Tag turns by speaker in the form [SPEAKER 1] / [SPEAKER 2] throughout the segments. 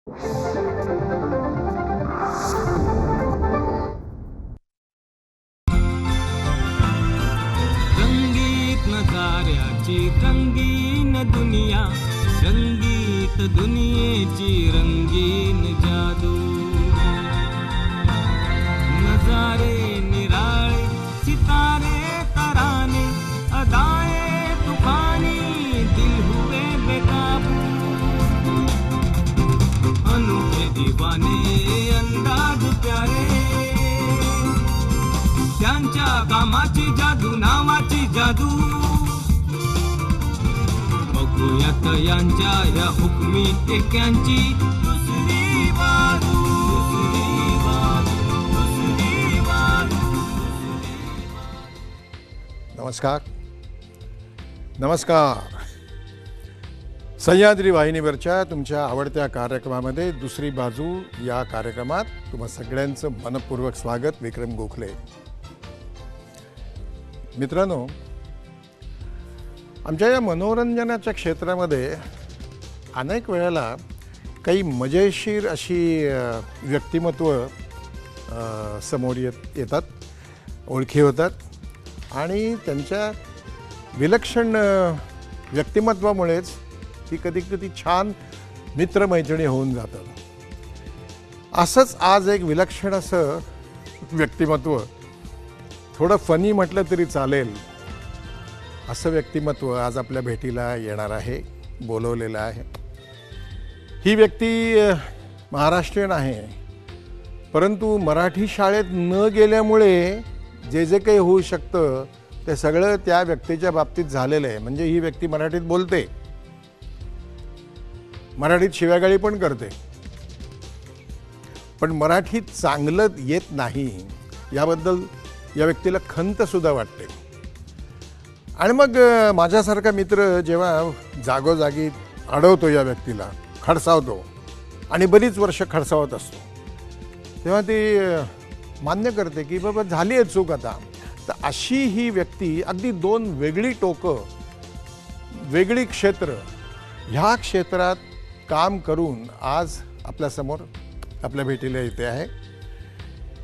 [SPEAKER 1] रंगीत नजाऱ्याची रंगीन दुनिया, रंगीत दुनियेची रंगीन जादू. नजारे निराळे सितारे तराने, अदाए तूफानी दिल हुए बेकाबू. अनोखे दीवाने अंदाज प्यारे, त्यांच्या कामाची जादू नावाची जादू. बघूयात यांच्या या हुकमी टेक्यांची दुसरी बाजू.
[SPEAKER 2] नमस्कार नमस्कार. सह्याद्री वाहिनीवरच्या तुमच्या आवडत्या कार्यक्रमामध्ये दुसरी बाजू या कार्यक्रमात तुम्हा सगळ्यांचं मनपूर्वक स्वागत. विक्रम गोखले. मित्रांनो, आमच्या या मनोरंजनाच्या क्षेत्रामध्ये अनेक वेळेला काही मजेशीर अशी व्यक्तिमत्व समोर येतात, ओळखी होतात आणि त्यांच्या विलक्षण व्यक्तिमत्वामुळेच ती कधी कधी छान मित्रमैत्रिणी होऊन जातात. असंच आज एक विलक्षण असं व्यक्तिमत्व, थोडं फनी म्हटलं तरी चालेल असं व्यक्तिमत्व आज आपल्या भेटीला येणार आहे, बोलवलेलं आहे. ही व्यक्ती महाराष्ट्रीयन आहे, परंतु मराठी शाळेत न गेल्यामुळे जे जे काही होऊ शकतं ते सगळं त्या व्यक्तीच्या बाबतीत झालेलं आहे. म्हणजे ही व्यक्ती मराठीत बोलते, मराठीत शिव्यागाळी पण करते, पण मराठीत चांगलं येत नाही याबद्दल या व्यक्तीला खंतसुद्धा वाटते. आणि मग माझ्यासारखा मित्र जेव्हा जागोजागी अडवतो या व्यक्तीला, खडसावतो आणि बरीच वर्ष खडसावत असतो, तेव्हा ती मान्य करते की बाबा झाली आहे चूक आता. तर अशी ही व्यक्ती अगदी दोन वेगळी टोकं, वेगळी क्षेत्र, ह्या क्षेत्रात काम करून आज आपल्यासमोर आपल्या भेटीला येते आहे.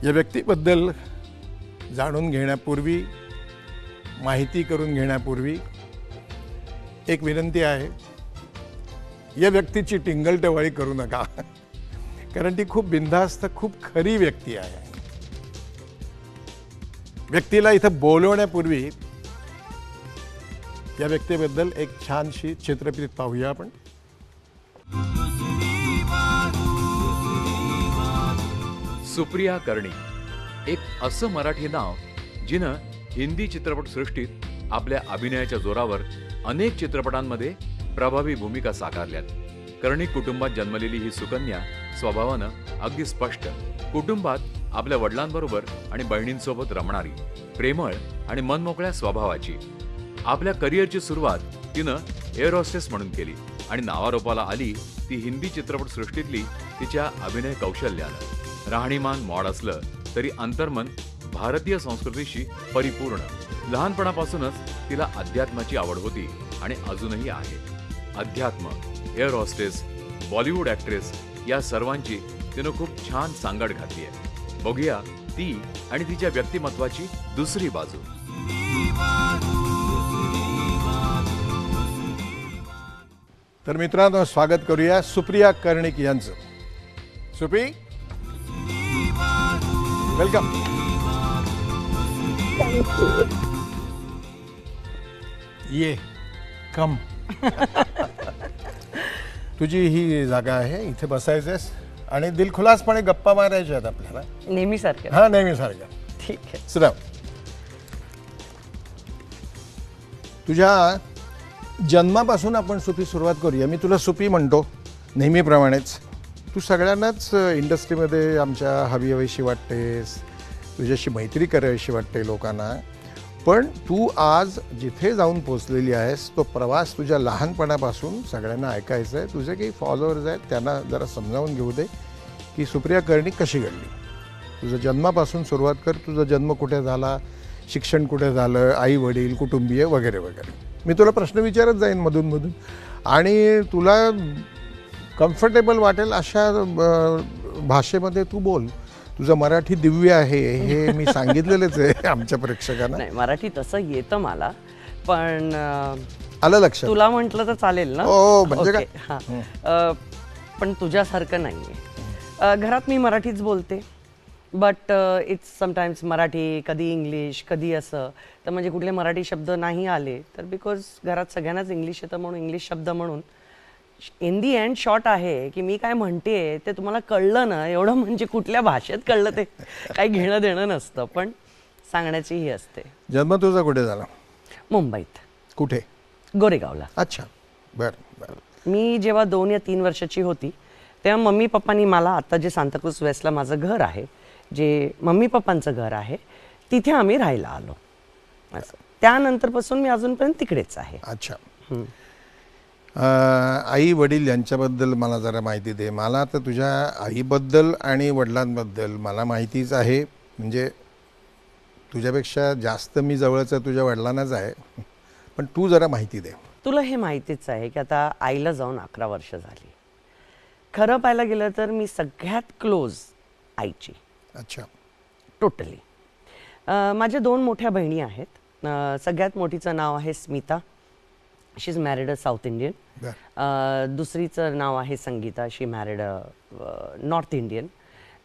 [SPEAKER 2] या व्यक्तीबद्दल जाणून घेण्यापूर्वी, माहिती करून घेण्यापूर्वी एक विनंती आहे, या व्यक्तीची टिंगलटवाळी करू नका, कारण ती खूप बिनधास्त, खूप खरी व्यक्ती आहे. व्यक्तीला इथं बोलवण्यापूर्वी या व्यक्तीबद्दल एक छानशी चित्रफित पाहूया आपण.
[SPEAKER 3] सुप्रिया कर्णिक एक असं मराठी नाव जिनं हिंदी चित्रपटसृष्टीत आपल्या अभिनयाच्या जोरावर अनेक चित्रपटांमध्ये प्रभावी भूमिका साकारल्यात. कर्णिक कुटुंबात जन्मलेली ही सुकन्या स्वभावानं अगदी स्पष्ट, कुटुंबात आपल्या वडिलांबरोबर आणि बहिणींसोबत रमणारी, प्रेमळ आणि मनमोकळ्या स्वभावाची. आपल्या करिअरची सुरुवात तिनं एअर होस्टेस म्हणून केली आणि नावारोपाला आली ती हिंदी चित्रपटसृष्टीतली तिच्या अभिनय कौशल्यानं. राहणीमान मॉड असलं तरी अंतर्मन भारतीय संस्कृतीशी परिपूर्ण. लहानपणापासूनच तिला अध्यात्माची आवड होती आणि अजूनही आहे. अध्यात्म, एअर होस्टेस, बॉलिवूड ॲक्ट्रेस या सर्वांची तिनं खूप छान सांगड घातली आहे. बघूया ती आणि तिच्या व्यक्तिमत्वाची दुसरी बाजू.
[SPEAKER 2] तर मित्रांनो, स्वागत करूया सुप्रिया कर्णिक यांचं. सुप्री, वेलकम. ये कम. तुझी ही जागा आहे, इथे बसायचंस आणि दिलखुलासपणे गप्पा मारायच्या आहेत आपल्याला,
[SPEAKER 4] नेहमीसारखं.
[SPEAKER 2] हा नेहमीसारखं.
[SPEAKER 4] ठीक आहे.
[SPEAKER 2] श्राव, तुझ्या जन्मापासून आपण सुपी सुरुवात करूया. मी तुला सुपी म्हणतो नेहमीप्रमाणेच. तू सगळ्यांनाच इंडस्ट्रीमध्ये आमच्या हवी हवीशी वाटतेस, तुझ्याशी मैत्री करावीशी वाटते लोकांना, पण तू आज जिथे जाऊन पोचलेली आहेस तो प्रवास तुझ्या लहानपणापासून सगळ्यांना ऐकायचं आहे. तुझे काही फॉलोअर्स आहेत त्यांना जरा समजावून घेऊ दे की सुप्रिया कर्णिक कशी घडली. तुझं जन्मापासून सुरुवात कर. तुझा जन्म कुठे झाला, शिक्षण कुठे झालं, आई वडील, कुटुंबीय वगैरे वगैरे. मी तुला प्रश्न विचारत जाईन मधून मधून आणि तुला कम्फर्टेबल वाटेल अशा भाषेमध्ये तू बोल. तुझं मराठी दिव्य आहे हे मी सांगितलेलंच आहे आमच्या प्रेक्षकांना.
[SPEAKER 4] नाही, मराठी तसं येतं मला, पण
[SPEAKER 2] आलं लक्षात?
[SPEAKER 4] तुला म्हटलं तर चालेल ना?
[SPEAKER 2] हो, म्हणजे काय?
[SPEAKER 4] ओके, हां. पण तुझ्यासारखं नाहीये. घरात मी मराठीच बोलते, बट इट्स समटाईम्स मराठी, कधी इंग्लिश, कधी असं. तर म्हणजे कुठले मराठी शब्द नाही आले तर बिकॉज घरात सगळ्यांनाच इंग्लिश येतं म्हणून इंग्लिश शब्द म्हणून. इन दी एंड शॉर्ट आहे की मी काय म्हणते ते तुम्हाला कळलं ना, एवढं म्हणजे कुठल्या भाषेत कळलं ते काही घेणं देणं नसतं, पण सांगण्याची ही असते.
[SPEAKER 2] जन्म तुझा कुठे झाला?
[SPEAKER 4] मुंबईत.
[SPEAKER 2] कुठे?
[SPEAKER 4] गोरेगावला.
[SPEAKER 2] अच्छा, बरं बरं.
[SPEAKER 4] मी जेव्हा 2 या 3 वर्षाची होती तेव्हा मम्मी पप्पांनी मला, आता जे सांताक्रूज वेस्टला माझं घर आहे, जे मम्मी पप्पांचं घर आहे, तिथे आम्ही राहायला आलो. असं त्यानंतरपासून मी अजूनपर्यंत तिकडेच आहे.
[SPEAKER 2] अच्छा. आई वडील यांच्याबद्दल मला जरा माहिती दे. मला तर तुझ्या आईबद्दल आणि वडिलांबद्दल मला माहितीच आहे, म्हणजे तुझ्यापेक्षा जास्त मी जवळचं तुझ्या वडिलांनाच आहे, पण तू जरा माहिती दे.
[SPEAKER 4] तुला हे माहितीच आहे की आता आईला जाऊन 11 वर्ष झाली. खरं पाहायला गेलं तर मी सगळ्यात क्लोज आईची.
[SPEAKER 2] अच्छा.
[SPEAKER 4] टोटली. माझ्या 2 मोठ्या बहिणी आहेत. सगळ्यात मोठीचं नाव आहे Smita, she is married a South Indian. दुसरीचं नाव आहे Sangeeta, she married a North Indian.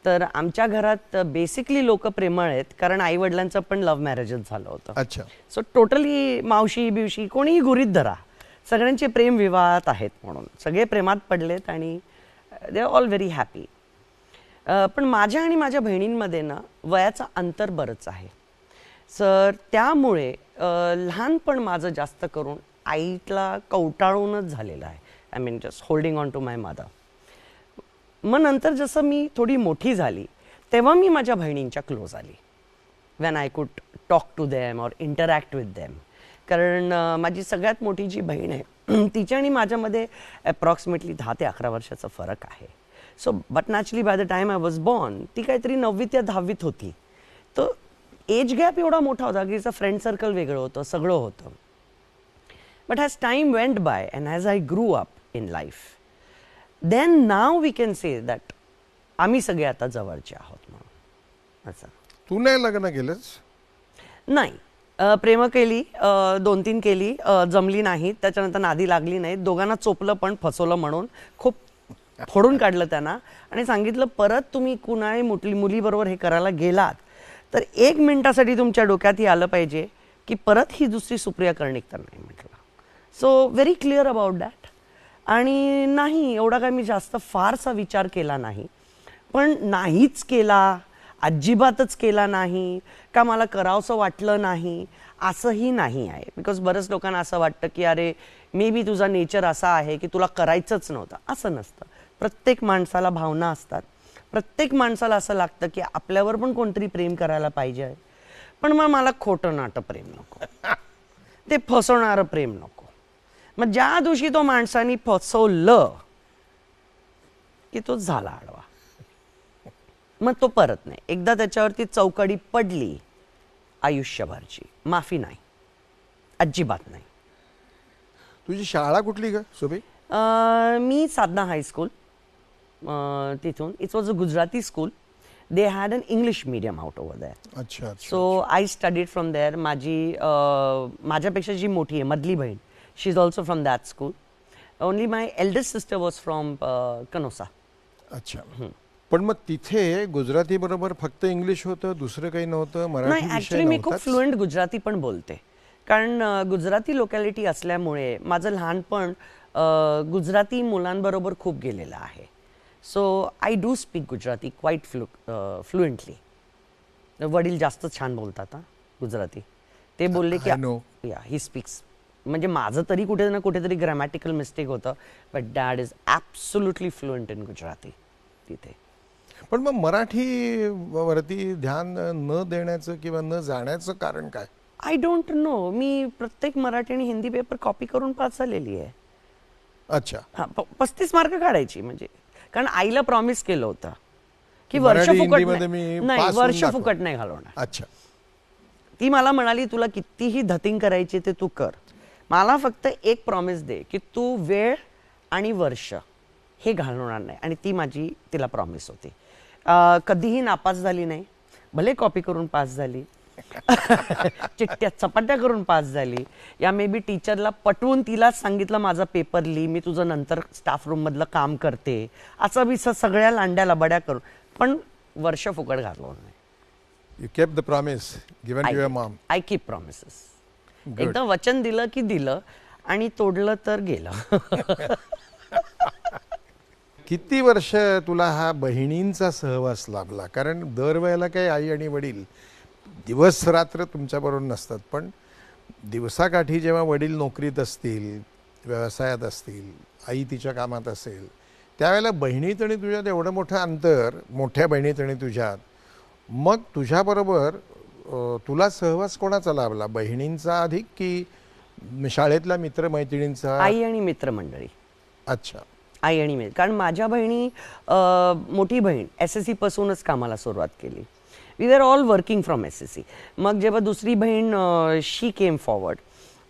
[SPEAKER 4] तर आमच्या घरात बेसिकली लोक प्रेमळ आहेत, कारण आई वडिलांचं पण लव्ह मॅरेजच झालं होतं.
[SPEAKER 2] अच्छा.
[SPEAKER 4] सो टोटली मावशी बिवशी कोणीही गुरीत धरा, सगळ्यांचे प्रेम विवाहात आहेत, म्हणून सगळे प्रेमात पडलेत आणि they are all very happy. पण माझ्या आणि माझ्या बहिणींमध्ये ना वयाचं अंतर बरंच आहे. सर त्यामुळे लहानपण माझं जास्त करून आईला कवटाळूनच झालेलं आहे. I mean just holding on to my mother. मग नंतर जसं मी थोडी मोठी झाली तेव्हा मी माझ्या बहिणींच्या क्लोज आली, when I could talk to them or interact with them. कारण माझी सगळ्यात मोठी जी बहीण आहे तिच्या आणि माझ्यामध्ये अप्रॉक्सिमेटली 10 ते 11 वर्षाचा फरक आहे. So but naturally by the time I was born ती काहीतरी 9वीत या 10वीत होती. तर एज गॅप एवढा मोठा होता की तिचं फ्रेंड सर्कल वेगळं होतं, सगळं होतं. But as time went by and as I grew up in life, then now we can say that आम्ही सगळे आता जवळचे आहोत म्हणून. असं.
[SPEAKER 2] तू नाही लग्न केलंस?
[SPEAKER 4] नाही, प्रेम केली, 2-3 केली, जमली नाही, त्याच्यानंतर नादी लागली नाही. दोघांना चोपलं पण फसवलं म्हणून खूप फोडून काढलं त्यांना आणि सांगितलं परत तुम्ही कुणाही मुलीबरोबर हे करायला गेलात तर 1 मिनिटासाठी तुमच्या डोक्यात हे आलं पाहिजे की परत ही दुसरी सुप्रिया कर्णिक तर नाही म्हटलं. So very clear about that. आणि नाही, एवढा काय मी जास्त फारसा विचार केला नाही, पण नाहीच केला, अजिबातच केला नाही का मला करावंसं वाटलं नाही असंही नाही आहे. बिकॉज बऱ्याच लोकांना असं वाटतं की अरे मे बी तुझा नेचर असा आहे की तुला करायचंच नव्हतं. असं नसतं. प्रत्येक माणसाला भावना असतात, प्रत्येक माणसाला असं लागतं की आपल्यावर पण कोणतरी प्रेम करायला पाहिजे, पण मग मला खोटं नाटं प्रेम नको, ते फसवणारं प्रेम नको. मग ज्या दिवशी तो माणसाने फसवलं की तो झाला आडवा, मग तो परत नाही. एकदा त्याच्यावरती चौकडी पडली आयुष्यभरची, माफी नाही, अजिबात नाही.
[SPEAKER 2] तुझी शाळा कुठली ग सुबे?
[SPEAKER 4] मी साधना हायस्कूल, तिथून. It was a Gujarati school. They had an English medium out over there.
[SPEAKER 2] अच्छा.
[SPEAKER 4] So I studied from there. माझ्यापेक्षा जी मोठी आहे मधली बहीण, she is also from that school. Only my eldest sister was from Canossa.
[SPEAKER 2] अच्छा. पण मग तिथे गुजराती बरोबर फक्त इंग्लिश होतं, दुसरं काही नव्हतं? मराठी
[SPEAKER 4] नाही, ॲक्च्युली मी खूप फ्लुएंट गुजराती पण बोलते, कारण गुजराती लोकॅलिटी असल्यामुळे माझं लहानपण गुजराती मुलांबरोबर खूप गेलेलं आहे. So I do speak Gujarati quite fluently. वडील जास्त छान बोलतात गुजराती. ते बोलले की या ही स्पीक्स, म्हणजे माझं तरी कुठे ना कुठेतरी ग्रॅमॅटिकल मिस्टेक होतं, but dad is absolutely fluent in Gujarati तिथे.
[SPEAKER 2] पण मग मराठी वरती ध्यान न देण्याचं किंवा न जाण्याचं कारण काय?
[SPEAKER 4] I don't know. मी प्रत्येक मराठी आणि हिंदी पेपर कॉपी करून पास झालेली आहे.
[SPEAKER 2] अच्छा.
[SPEAKER 4] हा, 35 मार्क काढायची, म्हणजे कारण आईला प्रॉमिस केलं होतं की वर्ष फुकट नाही घालवणार.
[SPEAKER 2] अच्छा.
[SPEAKER 4] ती मला म्हणाली तुला कितीही धतिंग करायची ते तू कर, मला फक्त एक प्रॉमिस दे की तू वेळ आणि वर्ष हे घालवणार नाही. आणि ती माझी तिला प्रॉमिस होती. कधीही नापास झाली नाही, भले कॉपी करून पास झाली, चिठ्ठ्या चपाट्या करून पास झाली, या मे बी टीचरला पटवून तिलाच सांगितलं माझा पेपर लिही, मी तुझं नंतर स्टाफ रूम मधलं काम करते, असं बी सगळ्या लांड्या लबड्या करून, पण वर्ष फुकट घालवलं नाही.
[SPEAKER 2] You kept the promise given to your mom.
[SPEAKER 4] I keep promises. एकदा वचन दिलं की दिलं, आणि तोडलं तर गेलं.
[SPEAKER 2] किती वर्ष तुला हा बहिणींचा सहवास लाभला? कारण दरवेळेला काही आई आणि वडील दिवस रात्र तुमच्याबरोबर नसतात, पण दिवसाकाठी जेव्हा वडील नोकरीत असतील, व्यवसायात असतील, आई तिच्या कामात असेल, त्यावेळेला बहिणीत आणि तुझ्यात एवढं मोठं अंतर, मोठ्या बहिणीत आणि तुझ्यात, मग तुझ्याबरोबर तुला सहवास कोणाचा लाभला? बहिणींचा अधिक की शाळेतल्या मित्रमैत्रिणींचा?
[SPEAKER 4] आई आणि मित्रमंडळी.
[SPEAKER 2] अच्छा.
[SPEAKER 4] आई आणि मित्र. कारण माझ्या बहिणी, मोठी बहीण SSC पासूनच कामाला सुरुवात केली. We are all working from SSC. मग जेव्हा दुसरी बहीण शी केम फॉरवर्ड,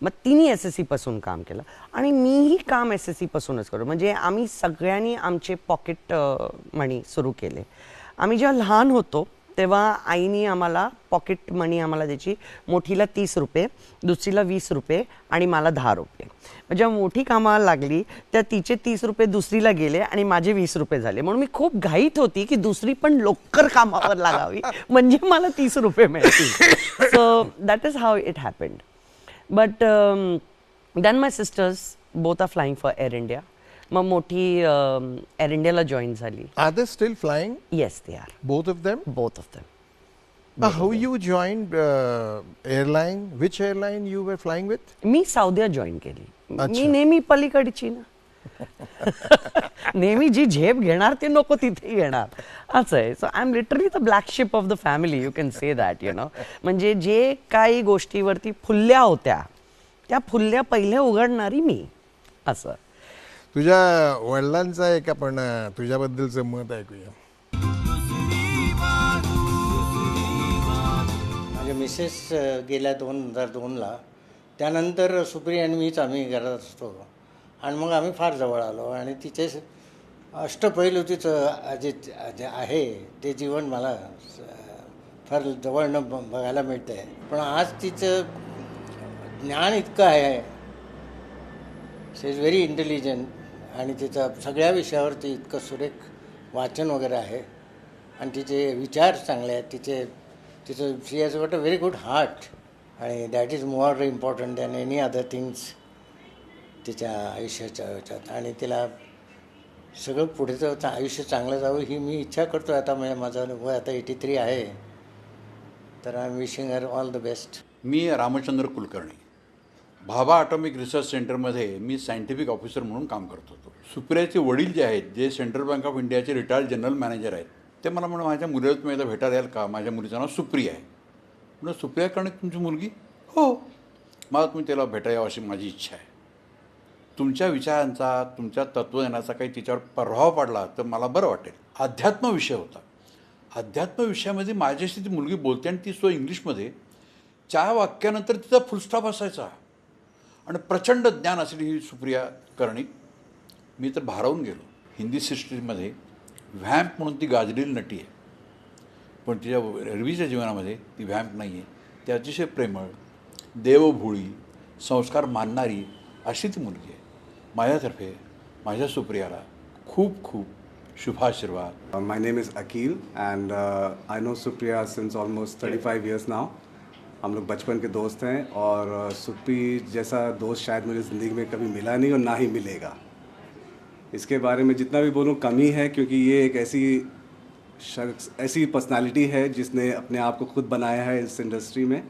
[SPEAKER 4] मग तिने SSC पासून काम केलं, आणि मीही काम SSC पासूनच करू. म्हणजे आम्ही सगळ्यांनी आमचे पॉकेट मनी सुरू केले. आम्ही जेव्हा लहान होतो तेव्हा आईनी आम्हाला पॉकेट मनी आम्हाला द्यायची. मोठीला 30 रुपये, दुसरीला 20 रुपये, आणि मला 10 रुपये. जेव्हा मोठी कामाला लागली त्या तिचे 30 रुपये दुसरीला गेले आणि माझे 20 रुपये झाले. म्हणून मी खूप घाईत होती की दुसरी पण लवकर कामावर लागावी, म्हणजे मला 30 रुपये मिळतील. So that is how it happened. But then my sisters both are flying for Air India. मग मोठी एअर इंडियाला जॉईन झाली.
[SPEAKER 2] Are they still flying?
[SPEAKER 4] Yes, they are.
[SPEAKER 2] Both of them?
[SPEAKER 4] Both of them.
[SPEAKER 2] How you joined airline? Which airline you were flying with?
[SPEAKER 4] मी Saudia join केली.
[SPEAKER 2] अच्छा.
[SPEAKER 4] मी नेहमी पलीकडची ना. नेहमी जी झेप घेणार ते नको तिथे घेणार, असं आहे. So I am literally the black ship of the family, you can say that, you know. म्हणजे जे काही गोष्टीवरती फुल्ल्या होत्या त्या फुल्ल्या पहिले उघडणारी मी, असं.
[SPEAKER 2] तुझ्या वडिलांचा एक आपण तुझ्याबद्दलचं मत ऐकूया.
[SPEAKER 5] माझे मिसेस गेल्या 2002ला. त्यानंतर सुप्रिया आणि मीच आम्ही घरात असतो, आणि मग आम्ही फार जवळ आलो, आणि तिचे अष्टपैलू तिचं जे आहे ते जीवन मला फार जवळनं बघायला मिळतं आहे. पण आज तिचं ज्ञान इतकं आहे, शी इज व्हेरी इंटेलिजंट, आणि तिचं सगळ्या विषयावरती इतकं सुरेख वाचन वगैरे आहे, आणि तिचे विचार चांगले आहेत. तिचं she has got a very good heart, आणि that is more important than any other things तिच्या आयुष्याच्या ह्याच्यात. आणि तिला सगळं पुढेचं आयुष्य चांगलं जावं ही मी इच्छा करतो. आता म्हणजे माझं वय आता 83 आहे, तर I am wishing her all the best.
[SPEAKER 6] Me Ramchandra Kulkarni, Bhabha atomic research सेंटरमध्ये मी सायंटिफिक ऑफिसर म्हणून काम करत होतो. सुप्रियाचे वडील जे आहेत, जे सेंट्रल बँक ऑफ इंडियाचे रिटायर्ड जनरल मॅनेजर आहेत, ते मला म्हणून माझ्या मुलीला तुम्ही एकदा भेटायला याल का? माझ्या मुलीचं नाव सुप्रिया आहे. म्हणून सुप्रिया कर्णिक तुमची मुलगी? हो. मला तुम्ही त्याला भेटायला यावं अशी माझी इच्छा आहे. तुमच्या विचारांचा, तुमच्या तत्त्वज्ञानाचा काही तिच्यावर प्रभाव पडला तर मला बरं वाटेल. अध्यात्म विषय होता. अध्यात्म विषयामध्ये माझ्याशी ती मुलगी बोलते, आणि ती इंग्लिशमध्ये 4 वाक्यानंतर तिचा फुलस्टॉप असायचा, आणि प्रचंड ज्ञान असलेली ही सुप्रिया कर्णिक. मी तर भारावून गेलो. हिंदी सिस्टरीमध्ये व्हॅम्प म्हणून ती गाजलेली नटी आहे, पण तिच्या एरवीच्या जीवनामध्ये ती व्हॅम्प नाही आहे. ती अतिशय प्रेमळ, देवभोळी, संस्कार मानणारी अशी ती मुलगी आहे. माझ्यातर्फे माझ्या सुप्रियाला खूप खूप शुभाशीर्वाद.
[SPEAKER 7] My name is Akil, and I know Supriya since almost 35 years now. हम लोग बचपन के दोस्त हैं, और सुप्री जैसा दोस्त शायद मुझे ज़िंदगी में कभी मिला नहीं और ना ही मिलेगा. इसके बारे में जितना भी बोलूँ कम ही है, क्योंकि ये एक ऐसी पर्सनालिटी है जिसने अपने आप को खुद बनाया है इस इंडस्ट्री में.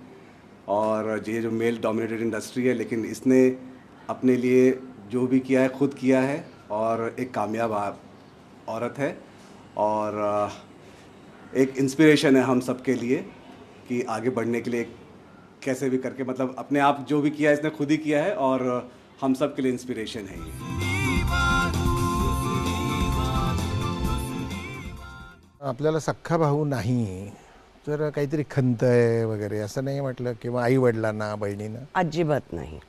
[SPEAKER 7] और ये जो मेल डोमिनेटेड इंडस्ट्री है, लेकिन इसने अपने लिए जो भी किया है खुद किया है, और एक कामयाब औरत है, और एक इंस्पिरेशन है हम सब के लिए कि आगे बढ़ने के लिए कैसे भी करके, मतलब अपने आप जो भी किया इसने खुद ही किया है, और हम सब के लिए इंस्पिरेशन है ये.
[SPEAKER 2] आपल्याला सख्खा भाऊ नाही तर काहीतरी खंत आहे वगैरे असं नाही म्हटलं, किंवा आई वडिलांना, बहिणींना?
[SPEAKER 4] अजिबात नाही.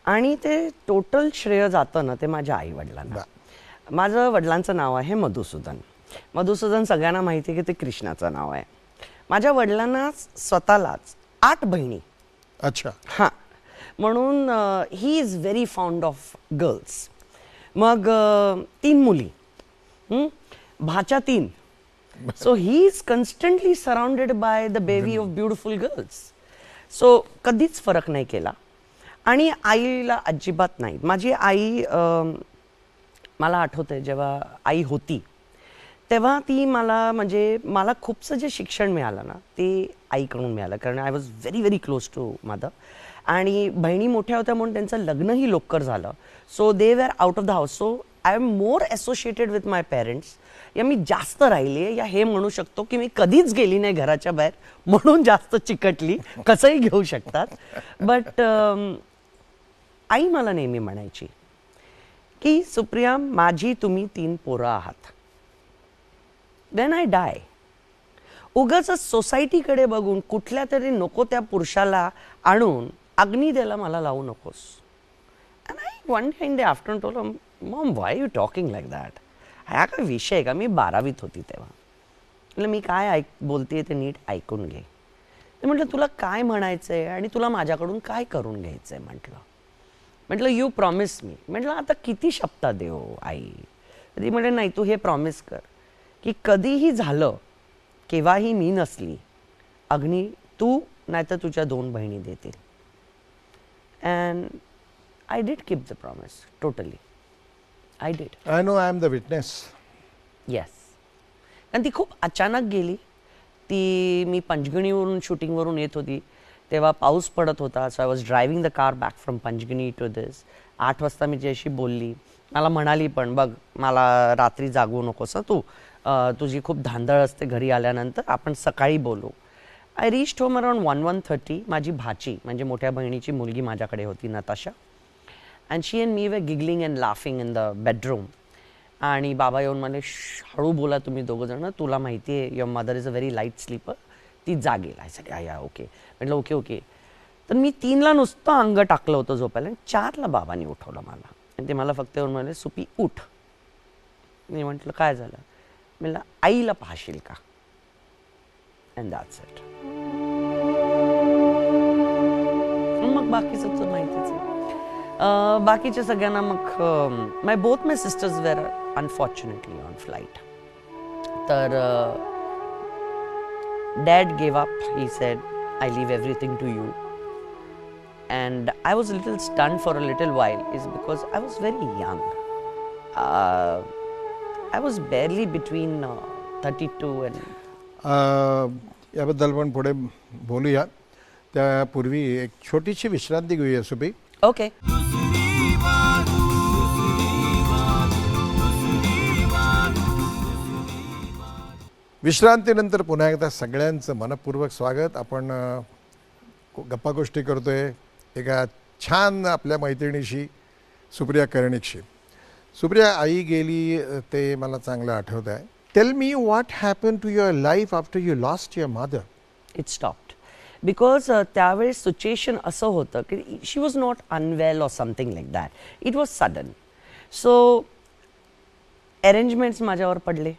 [SPEAKER 4] आणि ते टोटल श्रेय जातं ना ते माझ्या आई वडिलांना. माझं वडिलांचं नाव आहे मधुसूदन. मधुसूदन सगळ्यांना माहिती आहे की ते कृष्णाचं नाव आहे. माझ्या वडिलांना स्वतःलाच 8 बहिणी.
[SPEAKER 2] अच्छा.
[SPEAKER 4] हां, म्हणून he is very found of girls. मग 3 मुली, भाच्या 3. So he is constantly surrounded by the baby of beautiful girls. सो कधीच फरक नाही केला. आणि आईला अजिबात नाही. माझी आई, मला आठवतंय जेव्हा आई होती तेव्हा ती मला खूपसं जे शिक्षण मिळालं ना ते आईकडून मिळालं, कारण I was very very close to mother. आणि बहिणी मोठ्या होत्या म्हणून त्यांचं लग्नही लवकर झालं. So they were out of the house. So I am more associated with my parents. या मी जास्त राहिली या हे म्हणू शकतो की मी कधीच गेली नाही घराच्या बाहेर म्हणून जास्त चिकटली, कसंही घेऊ शकतात. बट आई मला नेहमी म्हणायची की सुप्रिया, माझी तुम्ही 3 पोरं आहात. वेन आय डाय, उगाच सोसायटीकडे बघून कुठल्या तरी नको त्या पुरुषाला आणून अग्नी द्यायला मला लावू नकोस. And I one day in the afternoon told her, mom why you talking like that. हा काय विषय आहे का. मी 12वीत होती तेव्हा. म्हटलं मी काय बोलते ते नीट ऐकून घे. ते म्हटलं तुला काय म्हणायचं आहे आणि तुला माझ्याकडून काय करून घ्यायचं आहे. म्हटलं यू प्रॉमिस मी. म्हटलं आता किती शब्द देऊ आई. ती म्हटले नाही, तू हे प्रॉमिस कर की कधीही झालं, केव्हाही मी नसली, अग्नी तू नाही तर तुझ्या 2 बहिणी देतील. And I did keep the promise totally. I did.
[SPEAKER 2] I know, I am the witness.
[SPEAKER 4] Yes. आणि ती खूप अचानक गेली. मी पंचगणीवरून शूटिंगवरून येत होती तेव्हा पाऊस पडत होता. So I was driving the car back from Panchgani to this. 8 वाजता मी तिच्याशी बोलली. मला म्हणाली पण बघ, मला रात्री जागवू नकोस तू, तुझी खूप धांदळ असते घरी आल्यानंतर, आपण सकाळी बोलू. I reached home around 1:30. माझी भाची म्हणजे मोठ्या बहिणीची मुलगी माझ्याकडे होती, Natasha. And she and me way giggling and laughing in the bedroom. आणि बाबा येऊन म्हणे, हळू बोला तुम्ही 2 जण, तुला माहिती आहे your mother is a very light sleeper, ती जागेल. I said yeah okay. म्हटलं ओके ओके. तर मी 3ला नुसतं अंग टाकलं होतं झोपायला आणि 4ला बाबांनी उठवलं मला. आणि ते मला फक्त येऊन म्हणाले, सुपी उठ. मी म्हटलं काय झालं. म्हटलं आईला पाहशील का. And that's it. मग बाकीचं तर माहितीच आहे. बाकीच्या सगळ्यांना मग both my sisters were unfortunately on flight. तर Dad gave up. He said, I leave everything to you. And I was a little stunned for a little while, is because I was very young. I was barely between 32 and...
[SPEAKER 2] याबद्दल पण पुढे बोलूया. त्यापूर्वी एक छोटीशी विश्रांती घेऊया soupy.
[SPEAKER 4] Okay.
[SPEAKER 2] विश्रांतीनंतर पुन्हा एकदा सगळ्यांचं मनपूर्वक स्वागत. आपण गप्पा गोष्टी करतोय एका छान आपल्या मैत्रिणीशी, सुप्रिया कर्णिकशी. सुप्रिया, आई गेली ते मला चांगलं आठवत आहे. Tell me what happen to your life after you lost your mother.
[SPEAKER 4] It stopped because त्यावेळेस सिच्युएशन असं होतं की she was not unwell or something like that. It was sudden. So arrangements माझ्यावर पडले.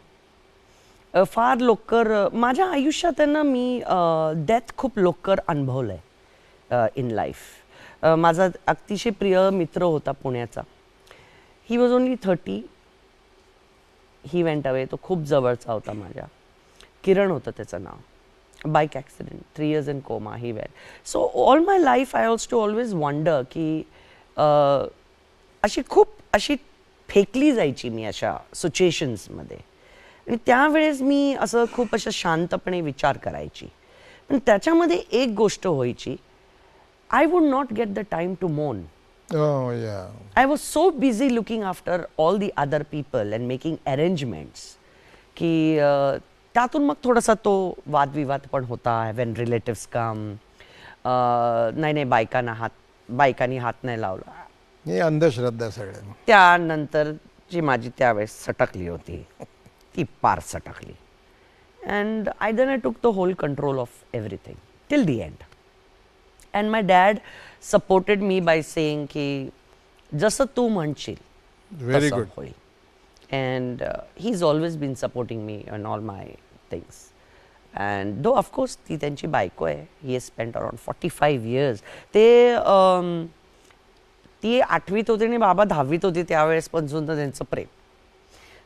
[SPEAKER 4] फार लवकर माझ्या आयुष्यात आहे ना, मी डेथ खूप लवकर अनुभवलं आहे इन लाईफ. माझा अतिशय प्रिय मित्र होता पुण्याचा. He was only 30. He went away. तो खूप जवळचा होता माझ्या. किरण होतं त्याचं नाव. Bike accident, 3 years in coma he were. So all my life I also always wonder की अशी फेकली जायची मी अशा सिच्युएशन्समध्ये. आणि त्यावेळेस मी असं खूप अशा शांतपणे विचार करायची. पण त्याच्यामध्ये एक गोष्ट व्हायची, I would not get the time to mourn. I was so busy looking after all the other people and making arrangements की त्यातून मग थोडासा तो वादविवाद पण होता. वेन रिलेटिव्स कम, नाही बायकांनी हात नाही लावला.
[SPEAKER 2] हे अंधश्रद्धा सगळ्या.
[SPEAKER 4] त्यानंतर जी माझी त्यावेळेस सटकली होती ती पार सटकली. And I took the whole control of everything till the end. And my dad supported me by saying की जसं तू म्हणशील
[SPEAKER 2] व्हेरी
[SPEAKER 4] तसं
[SPEAKER 2] गुड.
[SPEAKER 4] होईल. and he's always been supporting me on all my things. And though of course ती त्यांची बायको आहे, he has spent around 45 years. ते ती 8वीत होती आणि बाबा 10वीत होती त्यावेळेस पासून तर त्यांचं प्रेम.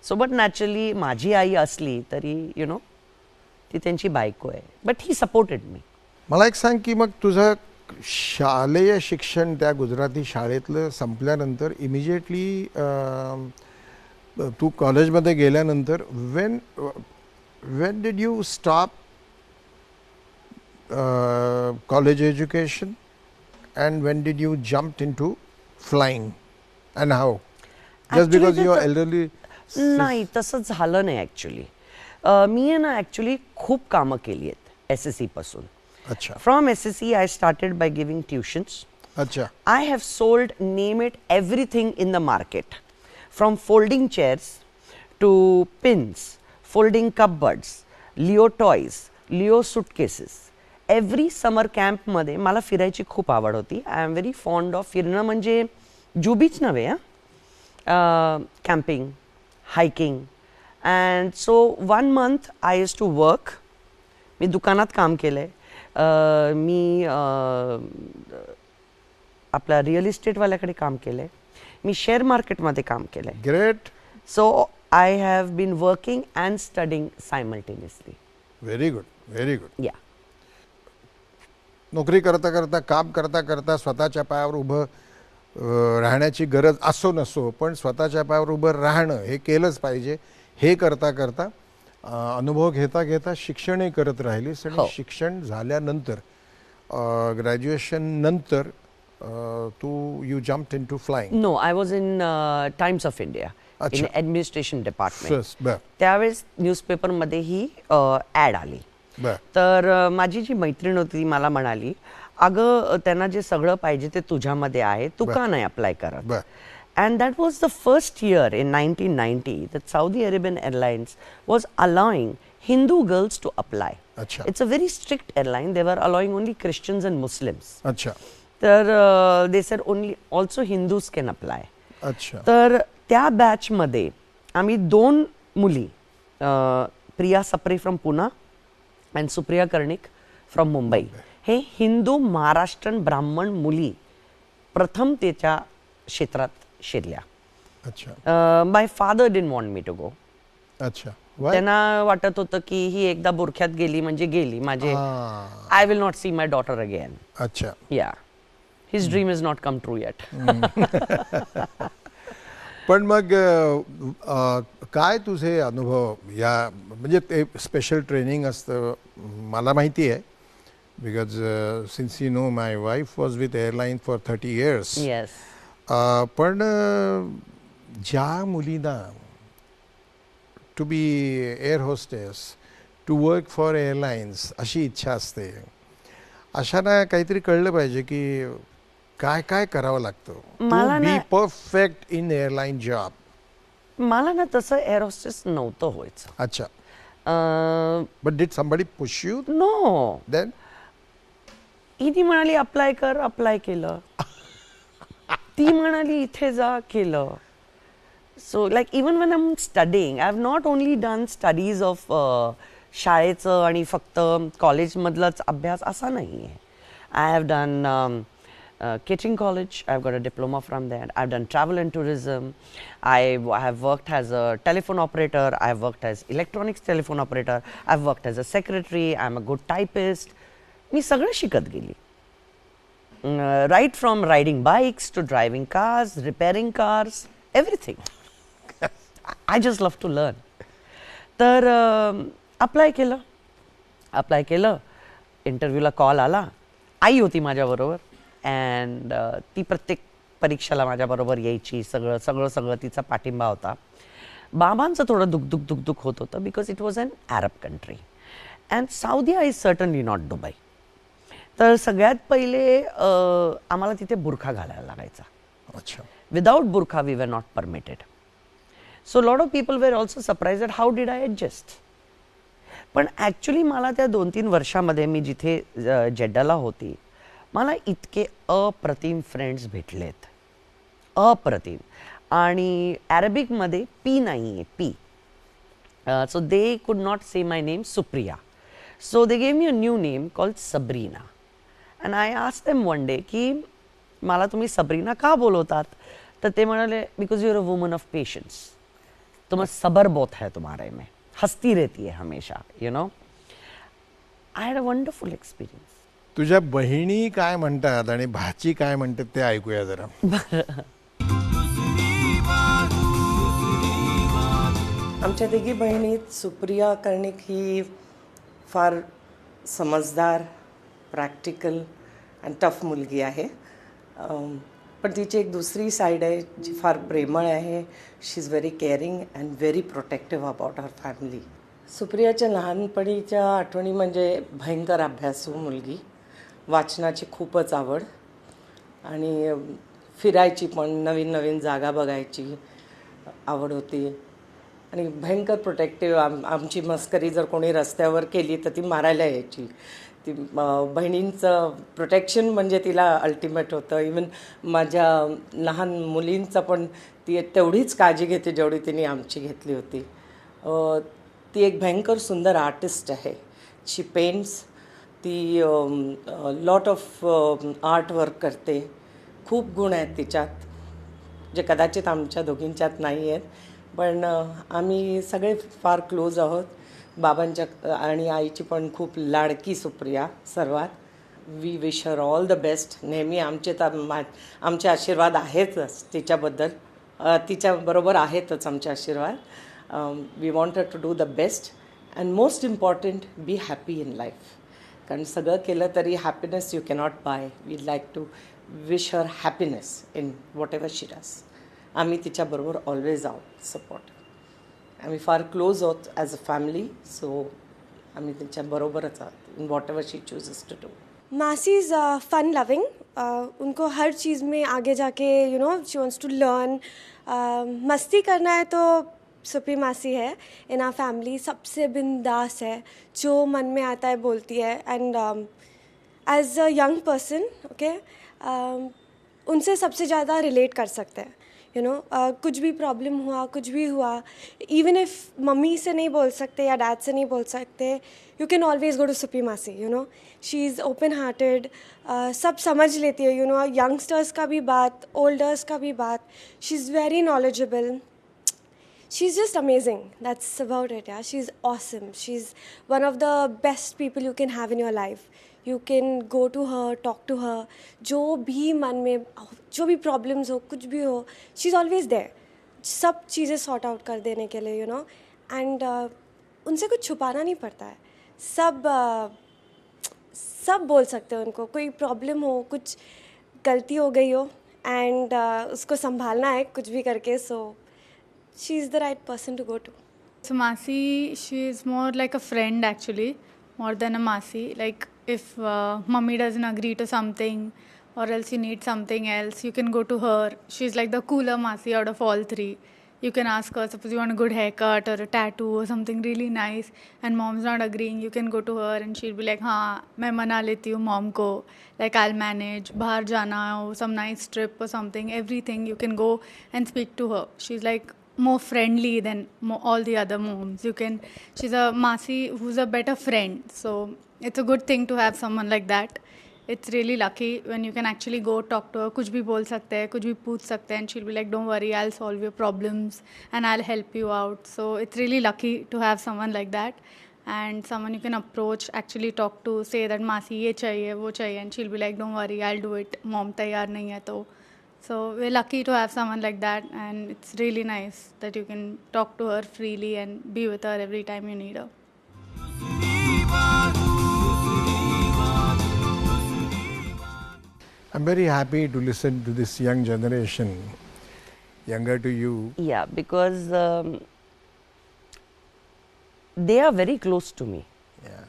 [SPEAKER 4] सो बट नॅचरली माझी आई असली तरी यु नो ती त्यांची बायको आहे, बट ही सपोर्टेड मी.
[SPEAKER 2] मला एक सांग की मग तुझं शालेय शिक्षण त्या गुजराती शाळेतलं संपल्यानंतर इमिजिएटली तू कॉलेजमध्ये गेल्यानंतर when did you stop college education and when did you jump into flying and how? Just
[SPEAKER 4] Actually,
[SPEAKER 2] because you are
[SPEAKER 4] the-
[SPEAKER 2] elderly?
[SPEAKER 4] नाही तसं झालं नाही ॲक्च्युली. मी आहे ना ॲक्च्युली खूप कामं केली आहेत SSC पासून.
[SPEAKER 2] अच्छा
[SPEAKER 4] From SSC I started by giving tuitions.
[SPEAKER 2] अच्छा
[SPEAKER 4] I have sold, name it, everything in the market. From folding chairs to pins, folding cupboards, Leo toys, Leo suitcases. Every summer camp मध्ये मला फिरायची खूप आवड होती. I am very fond of फिरणं म्हणजे जुबीच नव्हे camping, hiking. And so 1 month I used to work. मी दुकानात काम केलंय. मी आपल्या रिअल इस्टेटवाल्याकडे काम केलंय. मी शेअर मार्केटमध्ये काम केलंय.
[SPEAKER 2] Great
[SPEAKER 4] so I have been working and studying simultaneously.
[SPEAKER 2] Very good.
[SPEAKER 4] या
[SPEAKER 2] नोकरी करता करता काम करता करता स्वतःच्या पायावर उभं राहण्याची गरज असो नसो पण स्वतःच्या पायावर उभं राहणं हे केलंच पाहिजे. हे करता करता अनुभव घेता घेता शिक्षणही करत राहिलीस आणि
[SPEAKER 4] हो.
[SPEAKER 2] शिक्षण झाल्यानंतर ग्रॅज्युएशन नंतर तू you jumped into flying.
[SPEAKER 4] No I was in Times of India
[SPEAKER 2] अच्छा.
[SPEAKER 4] In administration department.
[SPEAKER 2] फर्स्ट बर
[SPEAKER 4] त्यावेळेस न्यूजपेपरमध्ये ही ॲड आली.
[SPEAKER 2] बर
[SPEAKER 4] तर माझी जी मैत्रीण होती ती मला म्हणाली, अगं त्यांना जे सगळं पाहिजे ते तुझ्यामध्ये आहे, तू का नाही अप्लाय करत.
[SPEAKER 2] बर
[SPEAKER 4] And that was the first year in 1990 that Saudi Arabian Airlines was allowing Hindu girls to apply.
[SPEAKER 2] अच्छा
[SPEAKER 4] It's a very strict airline. They were allowing only Christians and Muslims.
[SPEAKER 2] अच्छा
[SPEAKER 4] They said only also Hindus can apply.
[SPEAKER 2] अच्छा
[SPEAKER 4] तर त्या बॅचमध्ये आम्ही 2 मुली, Priya Sapre from Poona and Supriya Karnik from Mumbai, हे हिंदू महाराष्ट्रन ब्राह्मण मुली प्रथम त्याच्या क्षेत्रात शिरल्या.
[SPEAKER 2] अच्छा
[SPEAKER 4] my father didn't want me to go.
[SPEAKER 2] अच्छा Why?
[SPEAKER 4] त्यांना वाटत होतं की ही एकदा बुरख्यात गेली म्हणजे गेली, माझे I will not see my daughter again.
[SPEAKER 2] अच्छा
[SPEAKER 4] या his dream is not come true eight.
[SPEAKER 2] पण मग काय तुझे अनुभव या म्हणजे ते स्पेशल ट्रेनिंग असतं मला माहिती आहे because since you know my wife was with airline for 30 years.
[SPEAKER 4] Yes.
[SPEAKER 2] पण ज्या मुलींना to be air hostess to work for airlines अशी इच्छा असते अशांना काहीतरी कळलं पाहिजे की काय काय करावं लागतं
[SPEAKER 4] मला
[SPEAKER 2] टू बी
[SPEAKER 4] ना-
[SPEAKER 2] परफेक्ट इन एअरलाईन जॉब.
[SPEAKER 4] मला ना तसं एअर होस्टेस नव्हतं व्हायचं.
[SPEAKER 2] अच्छा but did somebody push you
[SPEAKER 4] no.
[SPEAKER 2] Then?
[SPEAKER 4] ती म्हणाली अप्लाय कर, अप्लाय केलं. ती म्हणाली इथे जा, केलं. So like even when I am studying, I have not only done studies of शाळेचं आणि फक्त कॉलेजमधलाच अभ्यास असा नाही आहे. I have done catering college. I've got a diploma from there. I've done travel and tourism. I have worked as a telephone operator. I've worked as electronics telephone operator. I've worked as a secretary. I'm a good typist. मी सगळं शिकत गेली. Right from riding bikes to driving cars, repairing cars, everything. I just love to learn. तर apply केलं. इंटरव्ह्यूला call आला. आई होती माझ्याबरोबर. And ती प्रत्येक परीक्षेला माझ्याबरोबर यायची. सगळं तिचा पाठिंबा होता. बाबांचं थोडं दुख होत होतं because it was an Arab country and Saudia is certainly not Dubai. तर सगळ्यात पहिले आम्हाला तिथे बुरखा घालायला लागायचा.
[SPEAKER 2] अच्छा
[SPEAKER 4] विदाउट बुरखा we were not permitted. So lot of people were also surprise that how did I adjust. पण ॲक्च्युली मला त्या 2-3 वर्षामध्ये मी जिथे जेड्डाला होती मला इतके अप्रतिम फ्रेंड्स भेटलेत. अप्रतिम. आणि अरेबिकमध्ये पी नाही आहे, P. So they could not say my name Supriya. So they gave me a new name called Sabrina. And I asked them one day की मला तुम्ही सबरीना का बोलवतात? तर ते म्हणाले because you are a woman of patience. तुम्हें सबर बहुत है तुम्हारे में, हंसती रहती है हमेशा, you know. I had a wonderful experience.
[SPEAKER 2] तुझ्या बहिणी काय म्हणतात आणि भाची काय म्हणतात ते ऐकूया जरा.
[SPEAKER 8] आमच्या तिघी बहिणीत सुप्रिया कर्णिक ही फार समजदार, प्रॅक्टिकल आणि टफ मुलगी आहे. पण तिची एक दुसरी साईड आहे जी फार प्रेमळ आहे. She is very caring and very protective about her family. सुप्रियाच्या लहानपणीच्या आठवणी म्हणजे भयंकर अभ्यासू मुलगी, वाचनाची खूपच आवड आणि फिरायची पण, नवीन नवीन जागा बघायची आवड होती आणि भयंकर प्रोटेक्टिव्ह. आमची मस्करी जर कोणी रस्त्यावर केली तर ती मारायला यायची. ती बहिणींचं प्रोटेक्शन म्हणजे तिला अल्टिमेट होतं. इवन माझ्या लहान मुलींचं पण ती तेवढीच काळजी घेते जेवढी तिने आमची घेतली होती. ती एक भयंकर सुंदर आर्टिस्ट आहे. शी पेंट्स, ती लॉट ऑफ आर्ट वर्क करते. खूप गुण आहेत तिच्यात जे कदाचित आमच्या दोघींच्यात नाही आहेत. पण आम्ही सगळे फार क्लोज आहोत. बाबांच्या आणि आईची पण खूप लाडकी सुप्रिया सर्वात. We wish her all the best. नेहमी आमचे आशीर्वाद आहेतच तिच्याबद्दल, तिच्याबरोबर आहेतच आमचे आशीर्वाद. We want her to do the best and most important be happy in life. कारण सगळं केलं तरी happiness you cannot buy. We like to wish her happiness in whatever she does. आम्ही तिच्याबरोबर ऑलवेज आहोत, सपोर्ट. आम्ही फार close आहोत ॲज अ फॅमिली. सो आम्ही तिच्याबरोबरच आहोत in whatever she chooses to do.
[SPEAKER 9] मासी इज़ फन लविंग. उनको हर चीज़ में आगे जाके you know she wants to learn. मस्ती करना है तो सुप्री मासी है इन आवर फैमिली. सबसे बिंदास है, जो मन में आता है बोलती है. End as a young person okay, उनसे सबसे ज़्यादा रिलेट कर सकते हैं. यू नो कुछ भी प्रॉब्लम हुआ, कुछ भी हुआ, इवन इफ मम्मी से नहीं बोल सकते या डैड से नहीं बोल सकते, you can always go to Supri मासी. You know she is open hearted, सब समझ लेती है. यू नो यंगस्टर्स का भी बात, ओल्डर्स का भी बात. She is very knowledgeable. She's just amazing. That's about it. Yeah, she's awesome. She's one of the best people you can have in your life. You can go to her, talk to her. जो भी मन में, जो भी problems हो, कुछ भी हो, she's always there. सब चीज़ें sort out कर देने के लिए, you know. And उनसे कुछ छुपाना नहीं पड़ता है. सब बोल सकते हैं उनको. कोई problem हो, कुछ गलती हो गई हो, and उसको संभालना है कुछ भी करके. So she is the right person to go to.
[SPEAKER 10] So Masi, she is more like a friend actually, more than a Masi. Like if mummy doesn't agree to something or else you need something else, you can go to her. She's like the cooler Masi out of all three. You can ask her, suppose you want a good haircut or a tattoo or something really nice and mom's not agreeing, you can go to her and she'll be like, हाँ मैं मना लेती हूँ mom को, like I'll manage. बाहर जाना हो, some nice trip or something, everything you can go and speak to her. She's like more friendly than all the other moms. She's a Masi who's a better friend. So it's a good thing to have someone like that. It's really lucky when you can actually go talk to her. कुछ भी बोल सकते हैं, कुछ भी पूछ सकते हैं, and she'll be like, don't worry, I'll solve your problems and I'll help you out. So it's really lucky to have someone like that and someone you can approach, actually talk to, say that Masi ये चाहिए, वो चाहिए, and she'll be like, don't worry, I'll do it. Mom तैयार नहीं है तो. So we're lucky to have someone like that, and it's really nice that you can talk to her freely and be with her every time you need her.
[SPEAKER 2] I'm very happy to listen to this young generation, younger to you.
[SPEAKER 4] Yeah, because they are very close to me.
[SPEAKER 2] Yeah.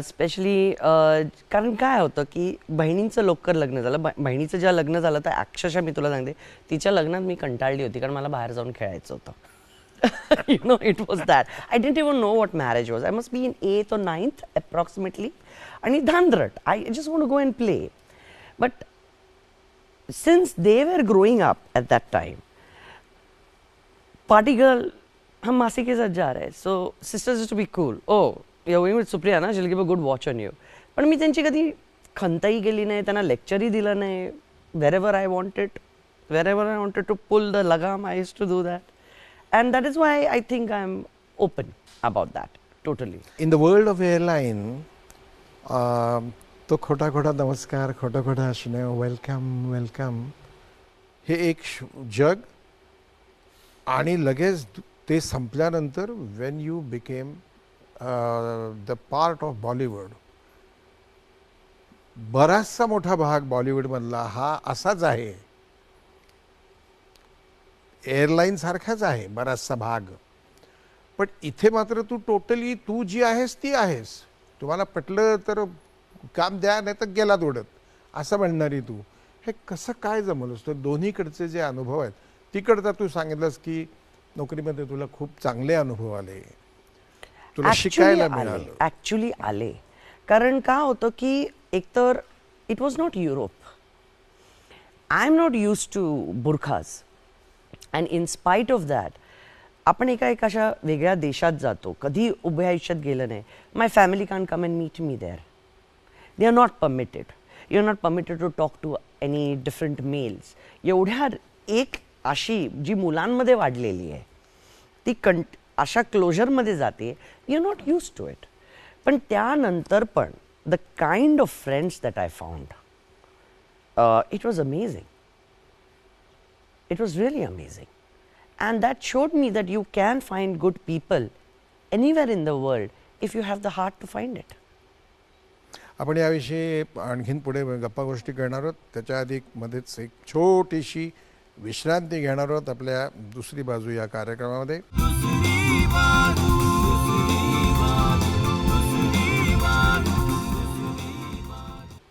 [SPEAKER 4] Specially कारण काय होतं की बहिणींचं लवकर लग्न झालं. बहिणीचं जेव्हा लग्न झालं तर अक्षरशः मी तुला सांगते, तिच्या लग्नात मी कंटाळली होती कारण मला बाहेर जाऊन खेळायचं होतं. You know, it was that. I didn't even know what marriage was. I must be in 8th or 9th approximately. आणि धांदरट. I just want to go and play. But since they were growing up at that time, party girl, हम मासी के साथ जा रहे हैं, so sisters is to be cool, oh you going with Supriya ना, she will give a good watch on you. पण मी त्यांची कधी खंतही केली नाही, त्यांना लेक्चरही दिलं नाही. wherever I wanted to pull the lagam, I used to do that. And that is why I think I'm open about that, totally.
[SPEAKER 2] In the world of airline तो खोटा खोटा नमस्कार, खोटा खोटा हसणे, वेलकम वेलकम, हे एक जग. आणि लगेच ते संपल्यानंतर Wien you became the part of Bollywood, बराचसा मोठा भाग बॉलिवूडमधला हा असाच आहे, एअरलाईन सारखाच आहे बराचसा भाग. पण इथे मात्र तू टोटली तू जी आहेस ती आहेस. तुम्हाला पटलं तर काम द्या, नाही तर गेलात उडत, असं म्हणणारी तू. हे कसं काय जमलंस? तर दोन्हीकडचे जे अनुभव आहेत, तिकडचा तू सांगितलंस की नोकरीमध्ये तुला खूप चांगले अनुभव आले, तुला शिकायला मिळालं.
[SPEAKER 4] ॲक्च्युली आले. कारण का होतं की एकतर it was not Europe, I am not use to burqas, and in spite of that आपण एका अशा वेगळ्या देशात जातो, कधी उभ्या आयुष्यात गेलं नाही. My family can come and meet me there, they are not permitted, you are not permitted to talk to any different males. एवढ्या एक अशी जी मुलांमध्ये वाढलेली आहे ती अशा क्लोजरमध्ये जाते, you are not use to it. पण त्यानंतर पण the kind of friends that I found, it was amazing. It was really amazing. And that showed me that you can find good people anywhere in the world if you have the heart to find it.
[SPEAKER 2] आपण याविषयी आणखीन पुढे गप्पा गोष्टी करणार आहोत. त्याच्या आधी मध्येच एक छोटीशी विश्रांती घेणार आहोत आपल्या दुसरी बाजू या कार्यक्रमामध्ये.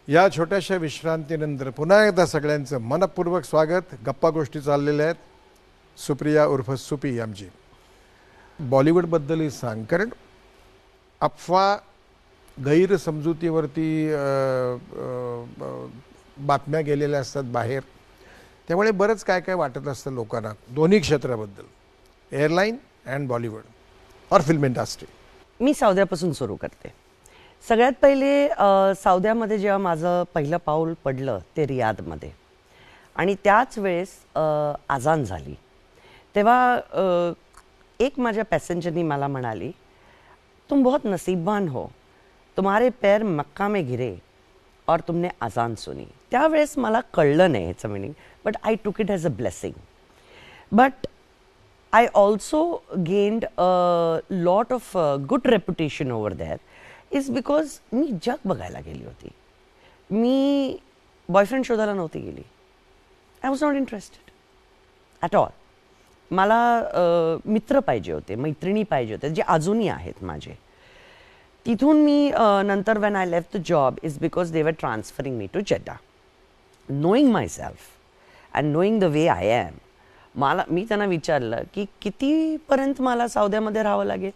[SPEAKER 2] या छोट्याशा विश्रांतीनंतर पुन्हा एकदा सगळ्यांचं मनपूर्वक स्वागत. गप्पा गोष्टी चाललेल्या आहेत. सुप्रिया उर्फ सुपी आमची. बॉलिवूडबद्दलही सांग, कारण अफवा गैरसमजुतीवरती बातम्या गेलेल्या असतात बाहेर, त्यामुळे बरंच काय काय वाटत असतं लोकांना दोन्ही क्षेत्राबद्दल, एअरलाईन अँड बॉलिवूड और फिल्म इंडस्ट्री.
[SPEAKER 4] मी सौद्यापासून सुरू करते. सगळ्यात पहिले सौद्यामध्ये जेव्हा माझं पहिलं पाऊल पडलं ते रियादमध्ये, आणि त्याच वेळेस आजान झाली, तेव्हा एक माझ्या पॅसेंजरनी मला म्हणाली, तुम बहुत नसीबवान हो, तुम्हारे पैर मक्का में गिरे और तुमने आजान सुनी. त्यावेळेस मला कळलं नाही ह्याचं meaning, but I took it as a blessing. But I also gained a lot of good reputation over there is because मी जग बघायला गेली होती. मी बॉयफ्रेंड शोधायला नव्हती गेली. I was not interested at all. मला मित्र पाहिजे होते, मैत्रिणी पाहिजे होते, जे अजूनही आहेत माझे. तिथून मी नंतर when I left the job is because they were transferring me to Jeddah. Knowing myself and knowing the way I am, मी त्यांना विचारलं की कितीपर्यंत मला सौद्यामध्ये राहावं लागेल.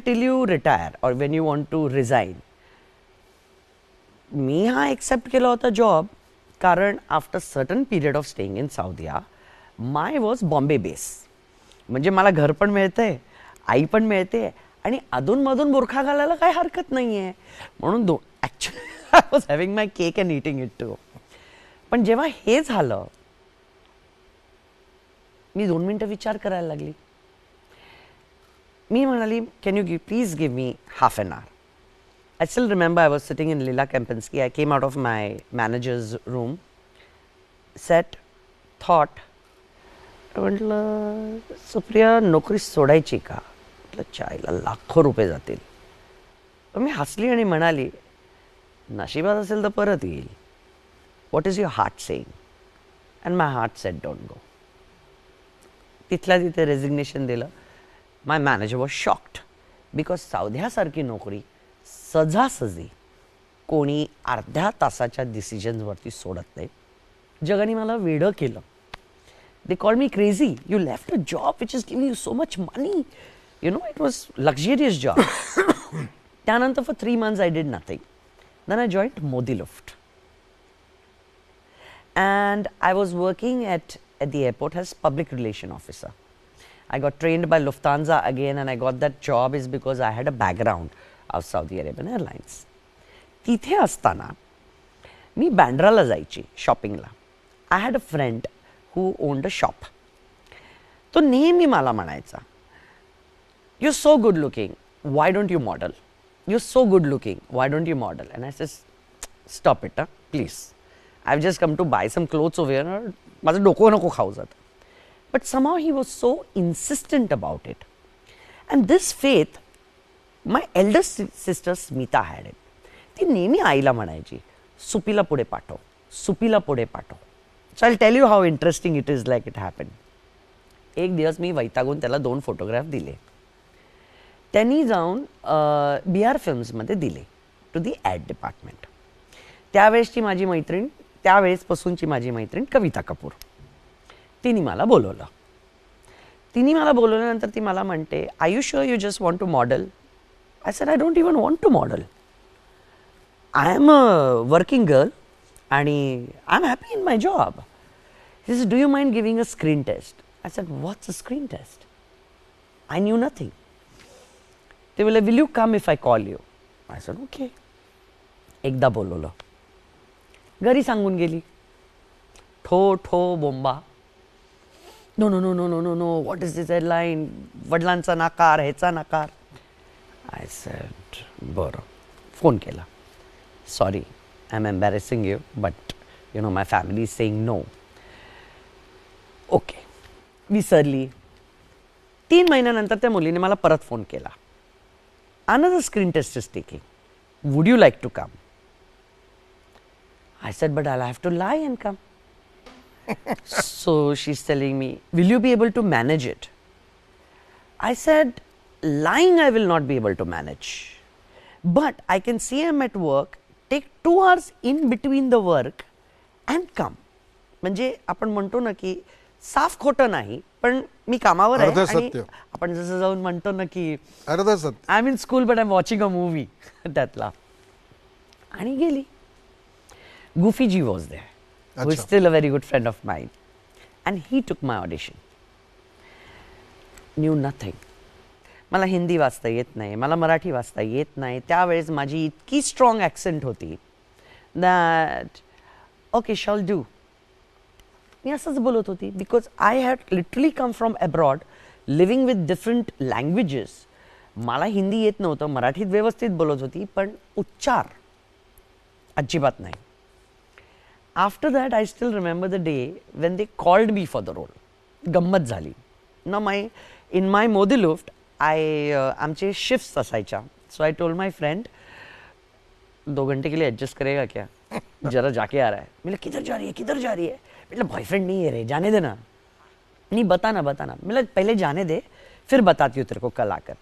[SPEAKER 4] Till you retire or when you want to resign. मी हा एक्सेप्ट केला होता जॉब, कारण after certain period of staying in Saudia my was Bombay base. म्हणजे मला घर पण मिळतंय, आई पण मिळते, आणि अधूनमधून बुरखा घालायला काही हरकत नाही आहे. म्हणून actually I was having my cake and eating it too. पण जेव्हा हे झालं, मी 2 मिनटं विचार करायला लागली. मी म्हणाली, can you please give me half an hour. I still remember I was sitting in Leela Kempinski. I came out of my managers room, sat, thought. म्हटलं, सुप्रिया नोकरी सोडायची का? म्हटलं, चायला लाखो रुपये जातील. मी हसली आणि म्हणाली, नशिबात असेल तर परत येईल. What is your heart saying? And my heart sed don't go. तिथल्या तिथे रेझिग्नेशन दिलं. माय मॅनेजर वॉज शॉक्ड, बिकॉज सौद्यासारखी नोकरी सहजासहजी कोणी अर्ध्या तासाच्या डिसिजन्सवरती सोडत नाही. जगाने मला वेडं केलं. They called me crazy. You left a job which is giving you so much money. You know, it was luxurious job. त्यानंतर for 3 months I did nothing. Then I joined Modi Luft. And I was working at the airport as public relation officer. I got trained by Lufthansa again and I got that job is because I had a background of Saudi Arabian Airlines. तिथे असताना मी बँड्राला जायची शॉपिंगला. I had a friend who owned a shop. तो नेहमी मला म्हणायचा, you so good looking, why don't you model, you so good looking, why don't you model. And I said stop it please, I have just come to buy some clothes over, माझं डोकं नको खाऊ जातं. बट somehow he was so insistent about it. And this faith, my elder sister Smita had it. ती नेहमी आईला म्हणायची, सुपीला पुढे पाठव, सुपीला पुढे पाठव. So I tell you how interesting it is like it happen. एक दिवस मी वैतागून त्याला 2 फोटोग्राफ दिले. त्यांनी जाऊन BR फिल्म्समध्ये दिले टू दी ॲड डिपार्टमेंट. त्यावेळेसची माझी मैत्रीण, त्यावेळेसपासूनची माझी मैत्रीण कविता कपूर, तिने मला बोलवलं. तिने मला बोलवल्यानंतर ती मला म्हणते, are you sure you just want to model? I said I don't even want to model. I am a working girl आणि I am happy in my job. He said, do you mind giving a screen test? I said, what's a screen test? I knew nothing. ते बोलले, will you come if I call you? I said okay. एकदा बोलवलं, घरी सांगून गेली. ठो ठो बोंबा. No no no no no no no, what is this headline? वडिलांचा नकार, ह्याचा नकार. आय सेड बरं. फोन केला, sorry I am embarrassing you but you know my family is saying no. Okay, विसरली. 3 महिन्यानंतर त्या मुलीने मला परत फोन केला. Another screen test is taking, would you like to come? I said, but I'll have to lie and come. So she's telling me, will you be able to manage it? I said, lying I will not be able to manage. But I can say I'm at work, take 2 hours in between the work and come. म्हणजे आपण म्हणतो ना की साफ खोटं नाही, पण मी कामावर आहे आणि आपण जसं जाऊन म्हणतो ना की
[SPEAKER 2] अर्ध सत्य,
[SPEAKER 4] I am in school but I am watching a movie, त्यातला. आणि गेली. Goofy Ji was there, who is still a very good friend of mine, and he took my audition. Knew nothing. मला हिंदी वाचता येत नाही, मला मराठी वाचता येत नाही. त्यावेळेस माझी इतकी स्ट्रॉंग ॲक्सेंट होती दॅट ओके शॉल डू. मी असंच बोलत होती because I had literally come from abroad, living with different languages. मला हिंदी येत नव्हतं, मराठीत व्यवस्थित बोलत होती, पण उच्चार अजिबात नाही. After that, I still remember the day when they called me for the role. गंमत झाली. Now in my Modi Luft, आमचे shifts असायच्या. So I told my friend, 2 घंटे के लिए adjust करेगा क्या? जरा जाके आ रहा है. मैं किधर जा रही है, किधर जा रही है? मतलब बॉयफ्रेंड नहीं है रे, जाने देना. नहीं बताना. मतलब पहले जाने दे, फिर बताती हूँ तेरे को कल आकर.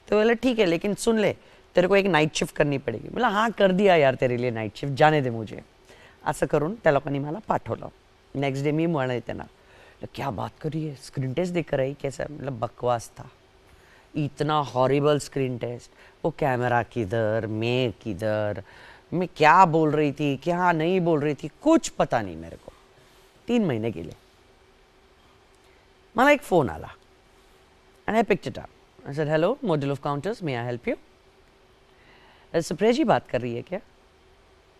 [SPEAKER 4] तो बोला ठीक है, लेकिन सुन ले, तेरे को एक नाइट शिफ्ट करनी पड़ेगी. बोला हाँ कर दिया यार तेरे लिए नाइट शिफ्ट, जाने दे मुझे. असं करून त्या लोकांनी मला पाठवलं. नेक्स्ट डे मी म्हणाले त्यांना, क्या बात करी है, स्क्रीन टेस्ट देकर आई कैसा? मतलब बकवास था, इतना हॉरिबल स्क्रीन टेस्ट. वो कैमरा किधर, मैं किधर, मैं क्या बोल रही थी, क्या नहीं बोल रही थी, कुछ पता नहीं मेरे को. 3 महिने गेले. मला एक फोन आला and I picked it up. I said, hello, Model of Counters, may I help you? Supriya जी बात कर रही है क्या?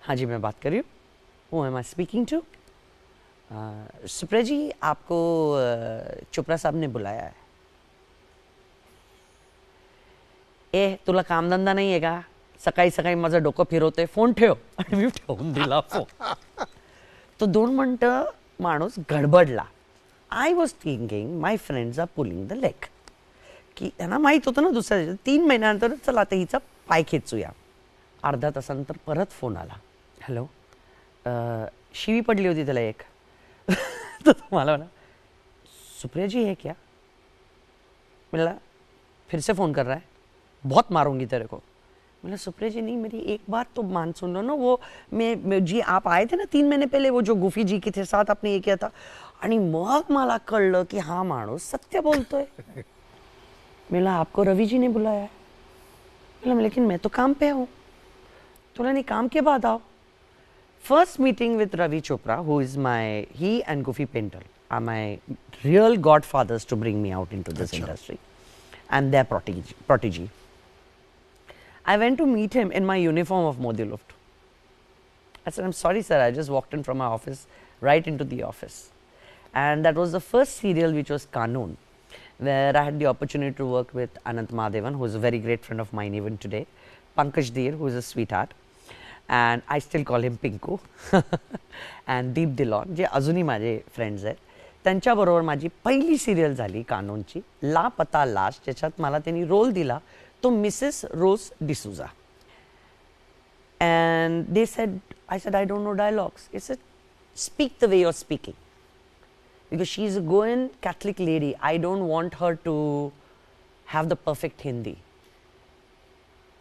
[SPEAKER 4] हाँ जी मैं बात कर रही हूँ. Who am I speaking to? Supriya जी, आपको चोपड़ा साहब ने बुलाया है. ए तुला कामधंदा नाही आहे का? सकाळी सकाळी माझं डोकं फिरवते, फोन ठेव. आणि मी ठेवून दिला फोन. तो 2 मिनिटं माणूस गडबडला. I was thinking my friends are pulling the leg, की त्यांना माहीत होतं ना दुसऱ्या दिवशी. 3 महिन्यानंतर चला आता हिचा पाय खेचूया. अर्धा तासानंतर परत फोन आला. हॅलो, शिवी पडली होती त्याला एक. तो मला म्हणा, सुप्रिया जी है क्या? बोला फिर से फ़ोन कर रहा है, बहुत मारूंगी तेरे को. बोला सुप्रिया जी नहीं, मेरी एक बात तो मान सुन लो ना. वो मैं जी आप आए थे ना 3 महीने पहले, वो जो गुफी जी के साथ आपने ये किया था. आणि मग मला कळलं की हा माणूस सत्य बोलतोय. बोला आपको रवि जी ने बुलाया है. बोला लेकिन मैं तो काम पे हूँ. तो बोला नहीं, काम के बाद आओ. First meeting with Ravi Chopra, who is he and Goofy Painter are my real godfathers to bring me out into this industry, and their protege. I went to meet him in my uniform of Modi Luft. I said, I'm sorry sir, I just walked in from my office right into the office. And that was the first serial, which was Kanun, where I had the opportunity to work with Anant Mahadevan, who is a very great friend of mine even today, Pankaj Dheer, who is a sweetheart, and I still call him Pinku, and Deep Dillon, जे अजूनही माझे friends आहेत. त्यांच्याबरोबर माझी पहिली serial झाली कानूनची, लापता लाश, ज्याच्यात मला त्यांनी रोल दिला तो Mrs Rose D'Souza. And they said, I said, I don't know dialogues. He said, speak the way you're speaking. Because she's a Goan Catholic lady. I don't want her to have the perfect Hindi.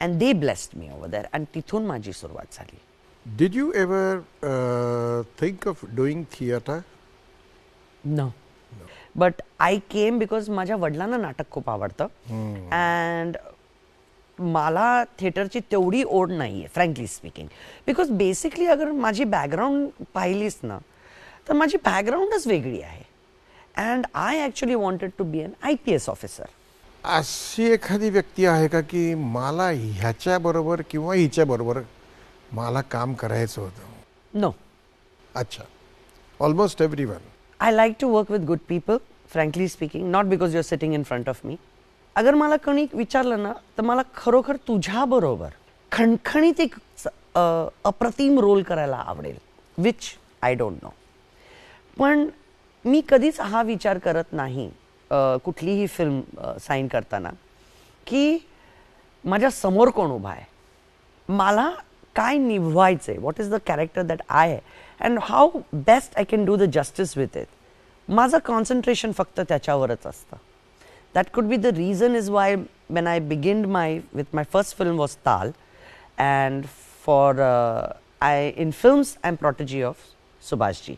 [SPEAKER 4] And they blessed me over there. And तिथून माझी सुरुवात झाली.
[SPEAKER 2] Did you ever think of doing theatre?
[SPEAKER 4] No. But I came because माझ्या वडिलांना नाटक खूप आवडतं. And मला थिएटरची तेवढी ओढ नाही आहे, फ्रँकली स्पीकिंग. बिकॉज बेसिकली अगर माझी बॅकग्राऊंड पाहिलीस ना, तर माझी बॅकग्राऊंडच वेगळी आहे. And I actually wanted to be an IPS officer.
[SPEAKER 2] अशी एखादी व्यक्ती आहे का की मला ह्याच्याबरोबर किंवा हिच्याबरोबर मला काम करायचं होतं?
[SPEAKER 4] नो.
[SPEAKER 2] अच्छा. Almost everyone.
[SPEAKER 4] I like to work with good people, frankly speaking, not because you're sitting in front of me. अगर मला कोणी विचारलं ना, तर मला खरोखर तुझ्याबरोबर खणखणीत एक अप्रतिम रोल करायला आवडेल, विच आय डोंट नो. पण मी कधीच हा विचार करत नाही कुठलीही फिल्म साईन करताना की माझ्या समोर कोण उभा आहे, मला काय निभवायचं आहे, what is the character that I आहे, and how best I can do the justice with it. माझं कॉन्सन्ट्रेशन फक्त त्याच्यावरच असतं. That could be the reason is why when I began with my first film was Tal, and for in films I'm protege of Subhashji.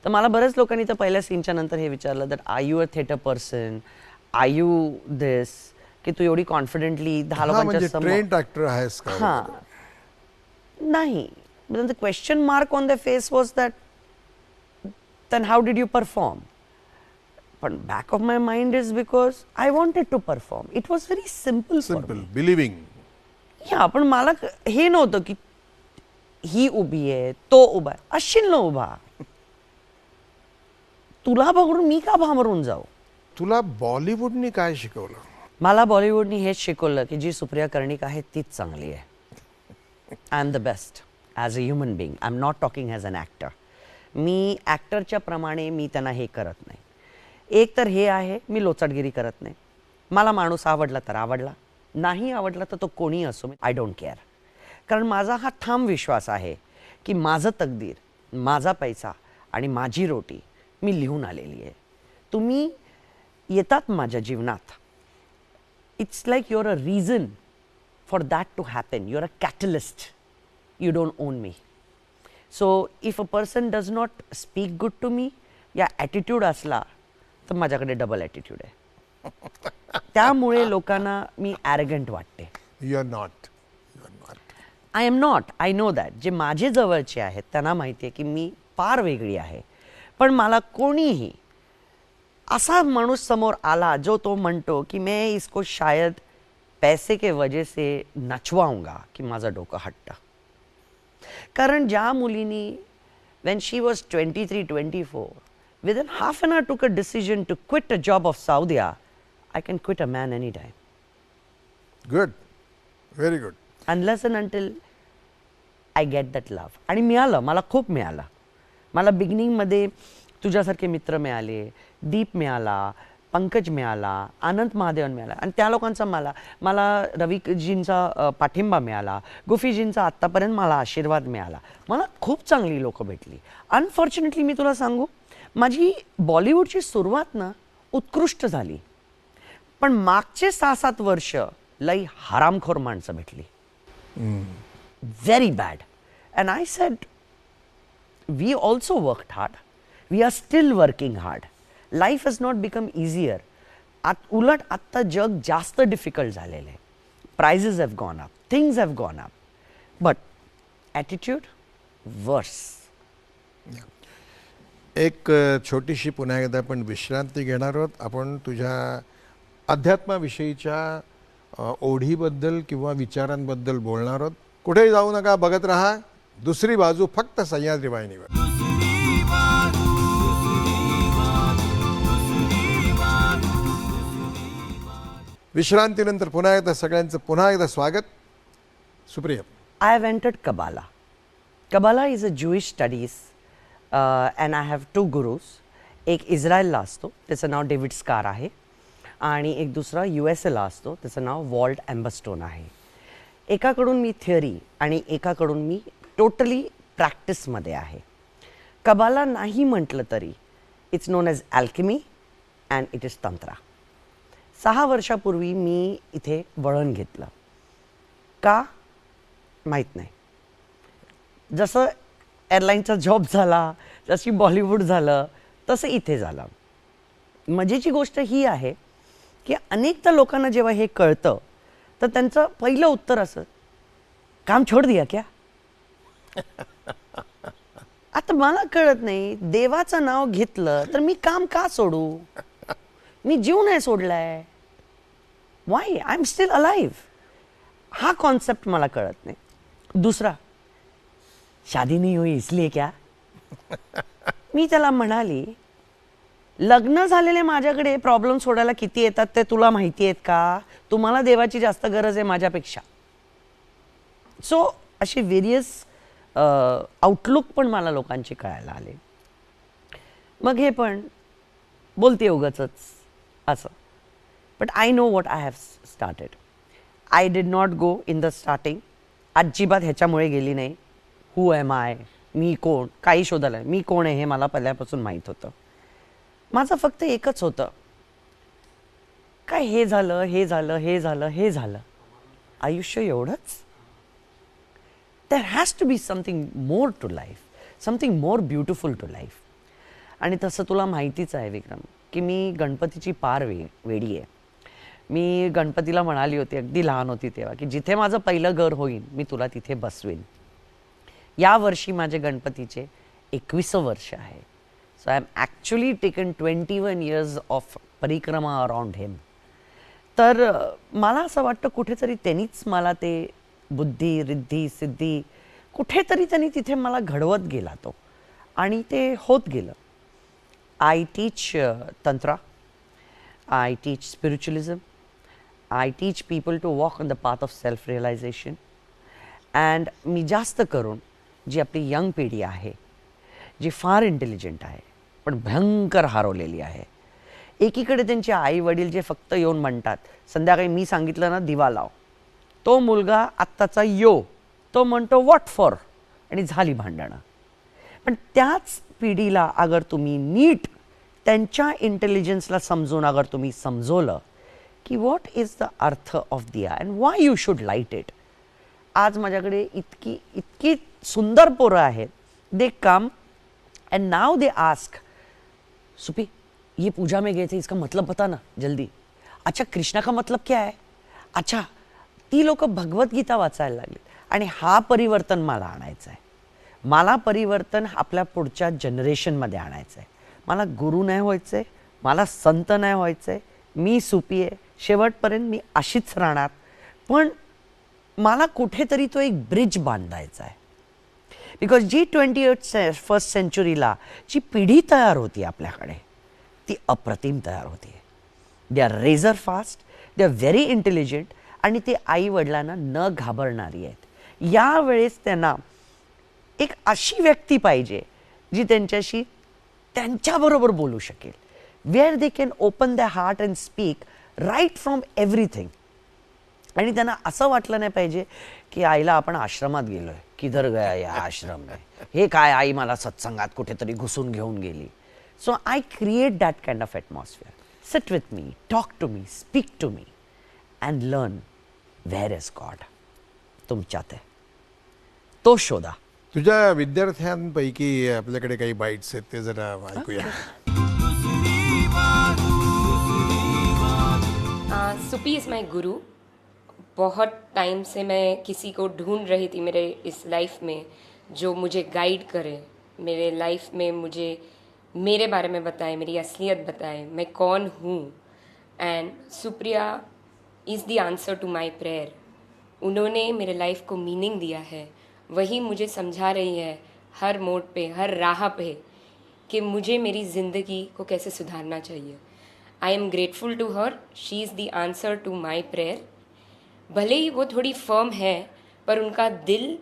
[SPEAKER 4] तर मला बरेच लोकांनी तर पहिल्या सीनच्या नंतर हे विचारलं that are you a theater person, are you this, की तू एवढी कॉन्फिडेंटली 10 लोकांच्या समोर
[SPEAKER 2] ट्रेंड ऍक्टर आहेस का?
[SPEAKER 4] हां, नाही. But the question mark on their face was that then how did you perform? But back of my mind is because I wanted to perform. It was very simple for me.
[SPEAKER 2] Believing.
[SPEAKER 4] Yeah, पण मला हे नव्हतं की ही उभी आहे, तो उभा आहे, असशील ना उभा, तुला बघून मी का भांबरून जाऊ.
[SPEAKER 2] तुला बॉलिवूडनी काय शिकवलं?
[SPEAKER 4] मला बॉलिवूडनी हेच शिकवलं की जी सुप्रिया कर्णिक आहे तीच चांगली आहे. I am the best as a human being. I am not talking as an actor. मी ॲक्टरच्या प्रमाणे मी त्यांना हे करत नाही. एक तर हे आहे, मी लोचटगिरी करत नाही. मला माणूस आवडला तर आवडला, नाही आवडला तर तो कोणी असो, आय डोंट केअर. कारण माझा हा ठाम विश्वास आहे की माझं तकदीर, माझा पैसा आणि माझी रोटी मी लिहून आलेली आहे. तुम्ही येतात माझ्या जीवनात, it's like you're a reason for that to happen. You're a catalyst. You don't own me. So if a person does not speak good to me या ॲटिट्यूड असला तर माझ्याकडे डबल ॲटिट्यूड आहे. त्यामुळे लोकांना मी ॲरगंट वाटते.
[SPEAKER 2] You are not.
[SPEAKER 4] I am not. I know that. जे माझे जवळचे आहेत त्यांना माहिती आहे की मी फार वेगळी आहे. पण मला कोणीही असा माणूस समोर आला जो तो म्हणतो की मैं इसको शायद पैसे के वजह से नचवाऊंगा, की माझं डोकं हट्ट. कारण ज्या मुलीनी when she was 23-24 within half an hour took a decision to quit a job of Saudia, I can quit a man anytime.
[SPEAKER 2] Good. Very good.
[SPEAKER 4] Unless and until I get that love. आणि मिळालं, मला खूप मिळालं. मला बिगिनिंगमध्ये तुझ्यासारखे मित्र मिळाले, दीप मिळाला, पंकज मिळाला, आनंद महादेवन मिळाला, आणि त्या लोकांचा मला रवीजींचा पाठिंबा मिळाला, गुफीजींचा आत्तापर्यंत मला आशीर्वाद मिळाला. मला खूप चांगली लोकं भेटली. अनफॉर्च्युनेटली मी तुला सांगू, माझी बॉलिवूडची सुरुवात ना उत्कृष्ट झाली, पण मागचे 6-7 वर्ष लई हरामखोर माणसं भेटली. Very bad. And I said we also worked hard. We are still working hard. Life has not become easier. उलट आत्ता जग जास्त डिफिकल्ट झालेलं आहे. Prices have gone up, things have gone up, but attitude worse.
[SPEAKER 2] एक छोटीशी पुन्हा एकदा आपण विश्रांती घेणार आहोत. आपण तुझ्या अध्यात्माविषयीच्या ओढीबद्दल किंवा विचारांबद्दल बोलणार आहोत. कुठेही जाऊ नका, बघत राहा दुसरी बाजू फक्त सह्याद्री वाहिनीवर. विश्रांतीनंतर पुन्हा एकदा सगळ्यांचं पुन्हा एकदा स्वागत. Supriya,
[SPEAKER 4] I have entered Kabbalah. Kabbalah is a Jewish studies and I have two gurus. एक इस्रायलला असतो, त्याचं नाव डेव्हिड स्कार आहे, आणि एक दुसरा USA ला असतो, त्याचं नाव वॉल्ट एम्बस्टोन आहे. एकाकडून मी थिअरी आणि एकाकडून मी टोटली प्रॅक्टिसमध्ये आहे. कबाला नाही म्हटलं तरी it's non as Alchemy and it is tantra. 6 वर्षापूर्वी मी इथे वळण घेतलं. का माहीत नाही. जसं एअरलाईनचा जॉब झाला, जशी बॉलिवूड झालं, तसं इथे झालं. मजेची गोष्ट ही आहे की अनेकदा लोकांना जेव्हा हे कळतं तर त्यांचं पहिलं उत्तर असं, काम छोड दिया क्या. आता मला कळत नाही, देवाचं नाव घेतलं तर मी काम का सोडू. मी जीव नाही सोडलाय. Why I am still alive. हा कॉन्सेप्ट मला कळत नाही. दुसरा, शादी नहीं हुई इसलिए क्या. मी त्याला म्हणाली, लग्न झालेले माझ्याकडे प्रॉब्लेम सोडायला किती येतात ते तुला माहिती आहेत का. तुम्हाला देवाची जास्त गरज आहे माझ्यापेक्षा. सो असे व्हेरियस आउटलुक पण मला लोकांचे कळायला आले. मग हे पण बोलते उगाचच असं. But I know what I have started. I did not go in the starting. अजिबात ह्याच्यामुळे गेली नाही. हू एम आय, मी कोण, काही शोधायला. मी कोण आहे हे मला पहिल्यापासून माहीत होतं. माझं फक्त एकच होतं, काय हे झालं, हे झालं, हे झालं, हे झालं. आयुष्य एवढंच. There has to be something more to life, something more beautiful to life. आणि तसं तुला माहितीच आहे विक्रम की मी गणपतीची पार वेडी आहे. मी गणपतीला म्हणाली होती, अगदी लहान होती तेव्हा, की जिथे माझं पहिलं घर होईल मी तुला तिथे बसवेन. या वर्षी माझे गणपतीचे 21 वर्ष आहे. So I am actually taken 21 years of parikrama around him. तर मला असं वाटतं कुठेतरी त्यांनीच मला ते बुद्धी, रिद्धी, सिद्धी कुठेतरी त्यांनी तिथे मला घडवत गेला तो, आणि ते होत गेलं. I teach tantra, I teach spiritualism, I teach people to walk on the path of self realisation. And मी जास्त करून जी आपली यंग पिढी आहे, जी फार इंटेलिजंट आहे पण भयंकर हरवलेली आहे. एकीकडे त्यांचे आई वडील जे फक्त येऊन म्हणतात, संध्याकाळी मी सांगितलं ना दिवा लाव, तो मुलगा आत्ताचा तो म्हणतो व्हॉट फॉर, आणि झाली भांडणं. पण त्याच पिढीला अगर तुम्ही नीट त्यांच्या इंटेलिजन्सला समजून अगर तुम्ही समजवलं की what is the arth of diya and why you should light it. आज माझ्याकडे इतकी इतकी सुंदर पोरं आहेत. They come and now they ask, Supi ये पूजा में गए थे, इसका मतलब बता ना जल्दी. अच्छा कृष्णा का मतलब क्या है. अच्छा, ती लोक भगवद्गीता वाचायला लागली. आणि हा परिवर्तन मला आणायचं आहे. मला परिवर्तन आपल्या पुढच्या जनरेशनमध्ये आणायचं आहे. मला गुरु नाही व्हायचं आहे, मला संत नाही व्हायचं आहे. मी सुपी आहे, शेवटपर्यंत मी अशीच राहणार. पण मला कुठेतरी तो एक ब्रिज बांधायचा आहे. बिकॉज जी 21st सेंचुरीला जी पिढी तयार होती आपल्याकडे, ती अप्रतिम तयार होती. They are razor fast, they are very intelligent, आणि ते आई वडिलांना न घाबरणारी आहेत. यावेळेस त्यांना एक अशी व्यक्ती पाहिजे जी त्यांच्याशी त्यांच्याबरोबर बोलू शकेल, where they can open the heart and speak right from everything. आणि त्यांना असं वाटलं नाही पाहिजे की आईला आपण आश्रमात गेलोय, किधर गया या आश्रम में, हे काय आई मला सत्संगात कुठेतरी घुसून घेऊन गेली. So I create that kind of atmosphere. Sit with me, talk to me, speak to me and learn where is God. तुमच्यात आहे, तो शोधा.
[SPEAKER 2] तुझ्या विद्यार्थ्यांपैकी आपल्याकडे काही बाईट्स आहेत, ते जरा ऐकूया.
[SPEAKER 11] सुपी इज़ माई गुरु. बहुत टाइम से मैं किसी को ढूंढ रही थी मेरे इस लाइफ में जो मुझे गाइड करे, मेरे लाइफ में मुझे मेरे बारे में बताए, मेरी असलियत बताए, मैं कौन हूँ. And Supriya is the answer to my prayer. उन्होंने मेरे लाइफ को मीनिंग दिया है. वही मुझे समझा रही है हर मोड़ पे, हर राह पे, कि मुझे मेरी ज़िंदगी को कैसे सुधारना चाहिए. I am grateful to her. She is the answer to my prayer. भले ही वो थोड़ी फर्म है, पर उनका दिल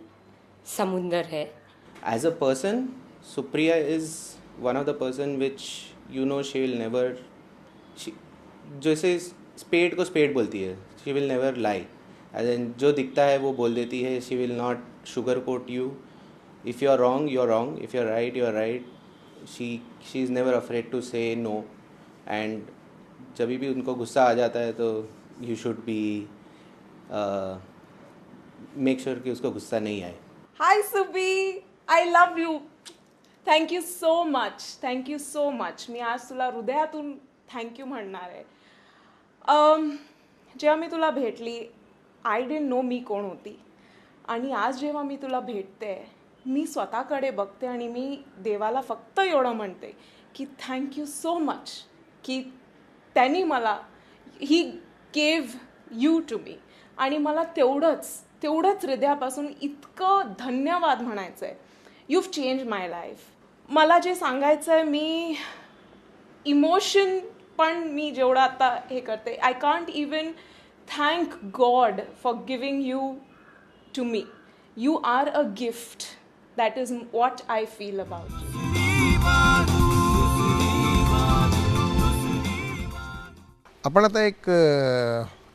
[SPEAKER 11] समुंदर है.
[SPEAKER 12] As a person, Supriya is one of the person which you know she will never. जैसे स्पेड को स्पेड बोलती है, she will never lie. As in जो दिखता है वो बोल देती है. She will not sugarcoat you. If you are wrong, you are wrong. If you are right, you are right. She is never afraid to say no. And जब भी उनको गुस्सा आ जाता है तो you should be make sure कि उसको गुस्सा नहीं आए.
[SPEAKER 13] Hi Subi, I love you. Thank you so much. Thank you so much. मी आज तुला हृदयातून थँक्यू म्हणणार आहे. जेव्हा मी तुला भेटली, आय डिडंट नो मी कोण होती. आणि आज जेव्हा मी तुला भेटते, मी स्वतःकडे बघते आणि मी देवाला फक्त एवढं म्हणते की थँक्यू सो मच की त्यांनी मला, he gave you to me. आणि मला तेवढंच हृदयापासून इतकं धन्यवाद म्हणायचं आहे. you've changed my life. मला जे सांगायचं आहे, मी इमोशन पण मी जेवढं आता हे करते, I can't even thank God for giving you to me. You are a gift. That is what I feel about you.
[SPEAKER 2] आपण आता एक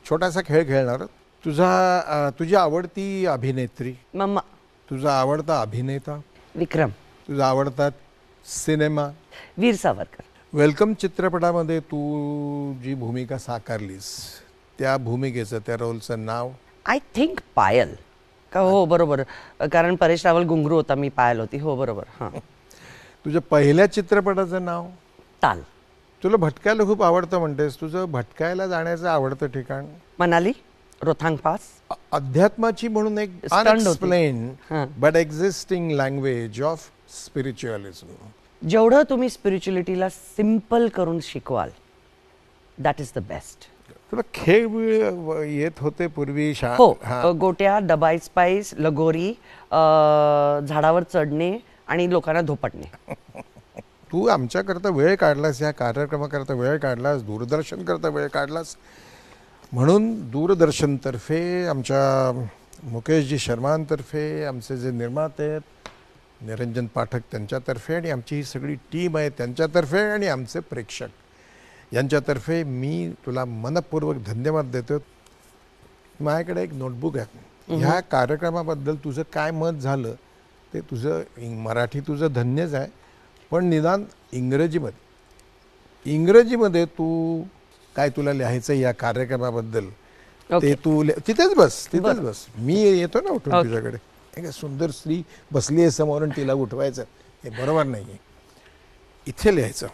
[SPEAKER 2] छोटासा खेळ खेळणार. तुझी आवडती अभिनेत्री,
[SPEAKER 4] मम्मा.
[SPEAKER 2] तुझा आवडता अभिनेता,
[SPEAKER 4] विक्रम.
[SPEAKER 2] तुझा आवडता सिनेमा,
[SPEAKER 4] वीर सावरकर.
[SPEAKER 2] वेलकम चित्रपटामध्ये तू जी भूमिका साकारलीस, त्या भूमिकेचं, त्या रोलचं नाव?
[SPEAKER 4] आय थिंक पायल का. हो बरोबर, कारण परेश रावल घुंगरू होता, मी पायल होती. हो बरोबर. हां.
[SPEAKER 2] तुझ्या पहिल्या चित्रपटाचं नाव?
[SPEAKER 4] ताल.
[SPEAKER 2] तुला भटकायला खूप आवडतं म्हणतेस. तुझं भटकायला जाण्याचं आवडतं ठिकाण?
[SPEAKER 4] मनाली, रोथांग पास.
[SPEAKER 2] अध्यात्माची म्हणून एक unexplain but existing language of spiritualism.
[SPEAKER 4] जेवढं तुम्ही स्पिरिच्युअलिटीला सिम्पल करून शिकवाल, दॅट इज द बेस्ट.
[SPEAKER 2] तुला खेळ येत होते पूर्वी?
[SPEAKER 4] हो, गोट्या, डबाई स्पाईस, लगोरी, झाडावर चढणे आणि लोकांना धोपटणे.
[SPEAKER 2] तू आमच्याकरता वेळ काढलास, या कार्यक्रमाकरता वेळ काढलास, दूरदर्शन करता वेळ काढलास, म्हणून दूरदर्शनतर्फे, आमच्या मुकेशजी शर्मांतर्फे, आमचे जे निर्माते आहेत निरंजन पाठक त्यांच्यातर्फे, आणि आमची ही सगळी टीम आहे त्यांच्यातर्फे, आणि आमचे प्रेक्षक यांच्यातर्फे मी तुला मनपूर्वक धन्यवाद देतो. माझ्याकडे एक नोटबुक आहे. ह्या कार्यक्रमाबद्दल तुझं काय मत झालं ते तुझं मराठी तुझं धन्यच आहे, पण निदान इंग्रजीमध्ये तू काय तुला लिहायचं या कार्यक्रमाबद्दल ते तू तिथेच बस. मी येतो ना उठून तुझ्याकडे. एक सुंदर स्त्री बसली आहे समोर आणि तिला उठवायचं, हे बरोबर नाही आहे. इथे लिहायचं.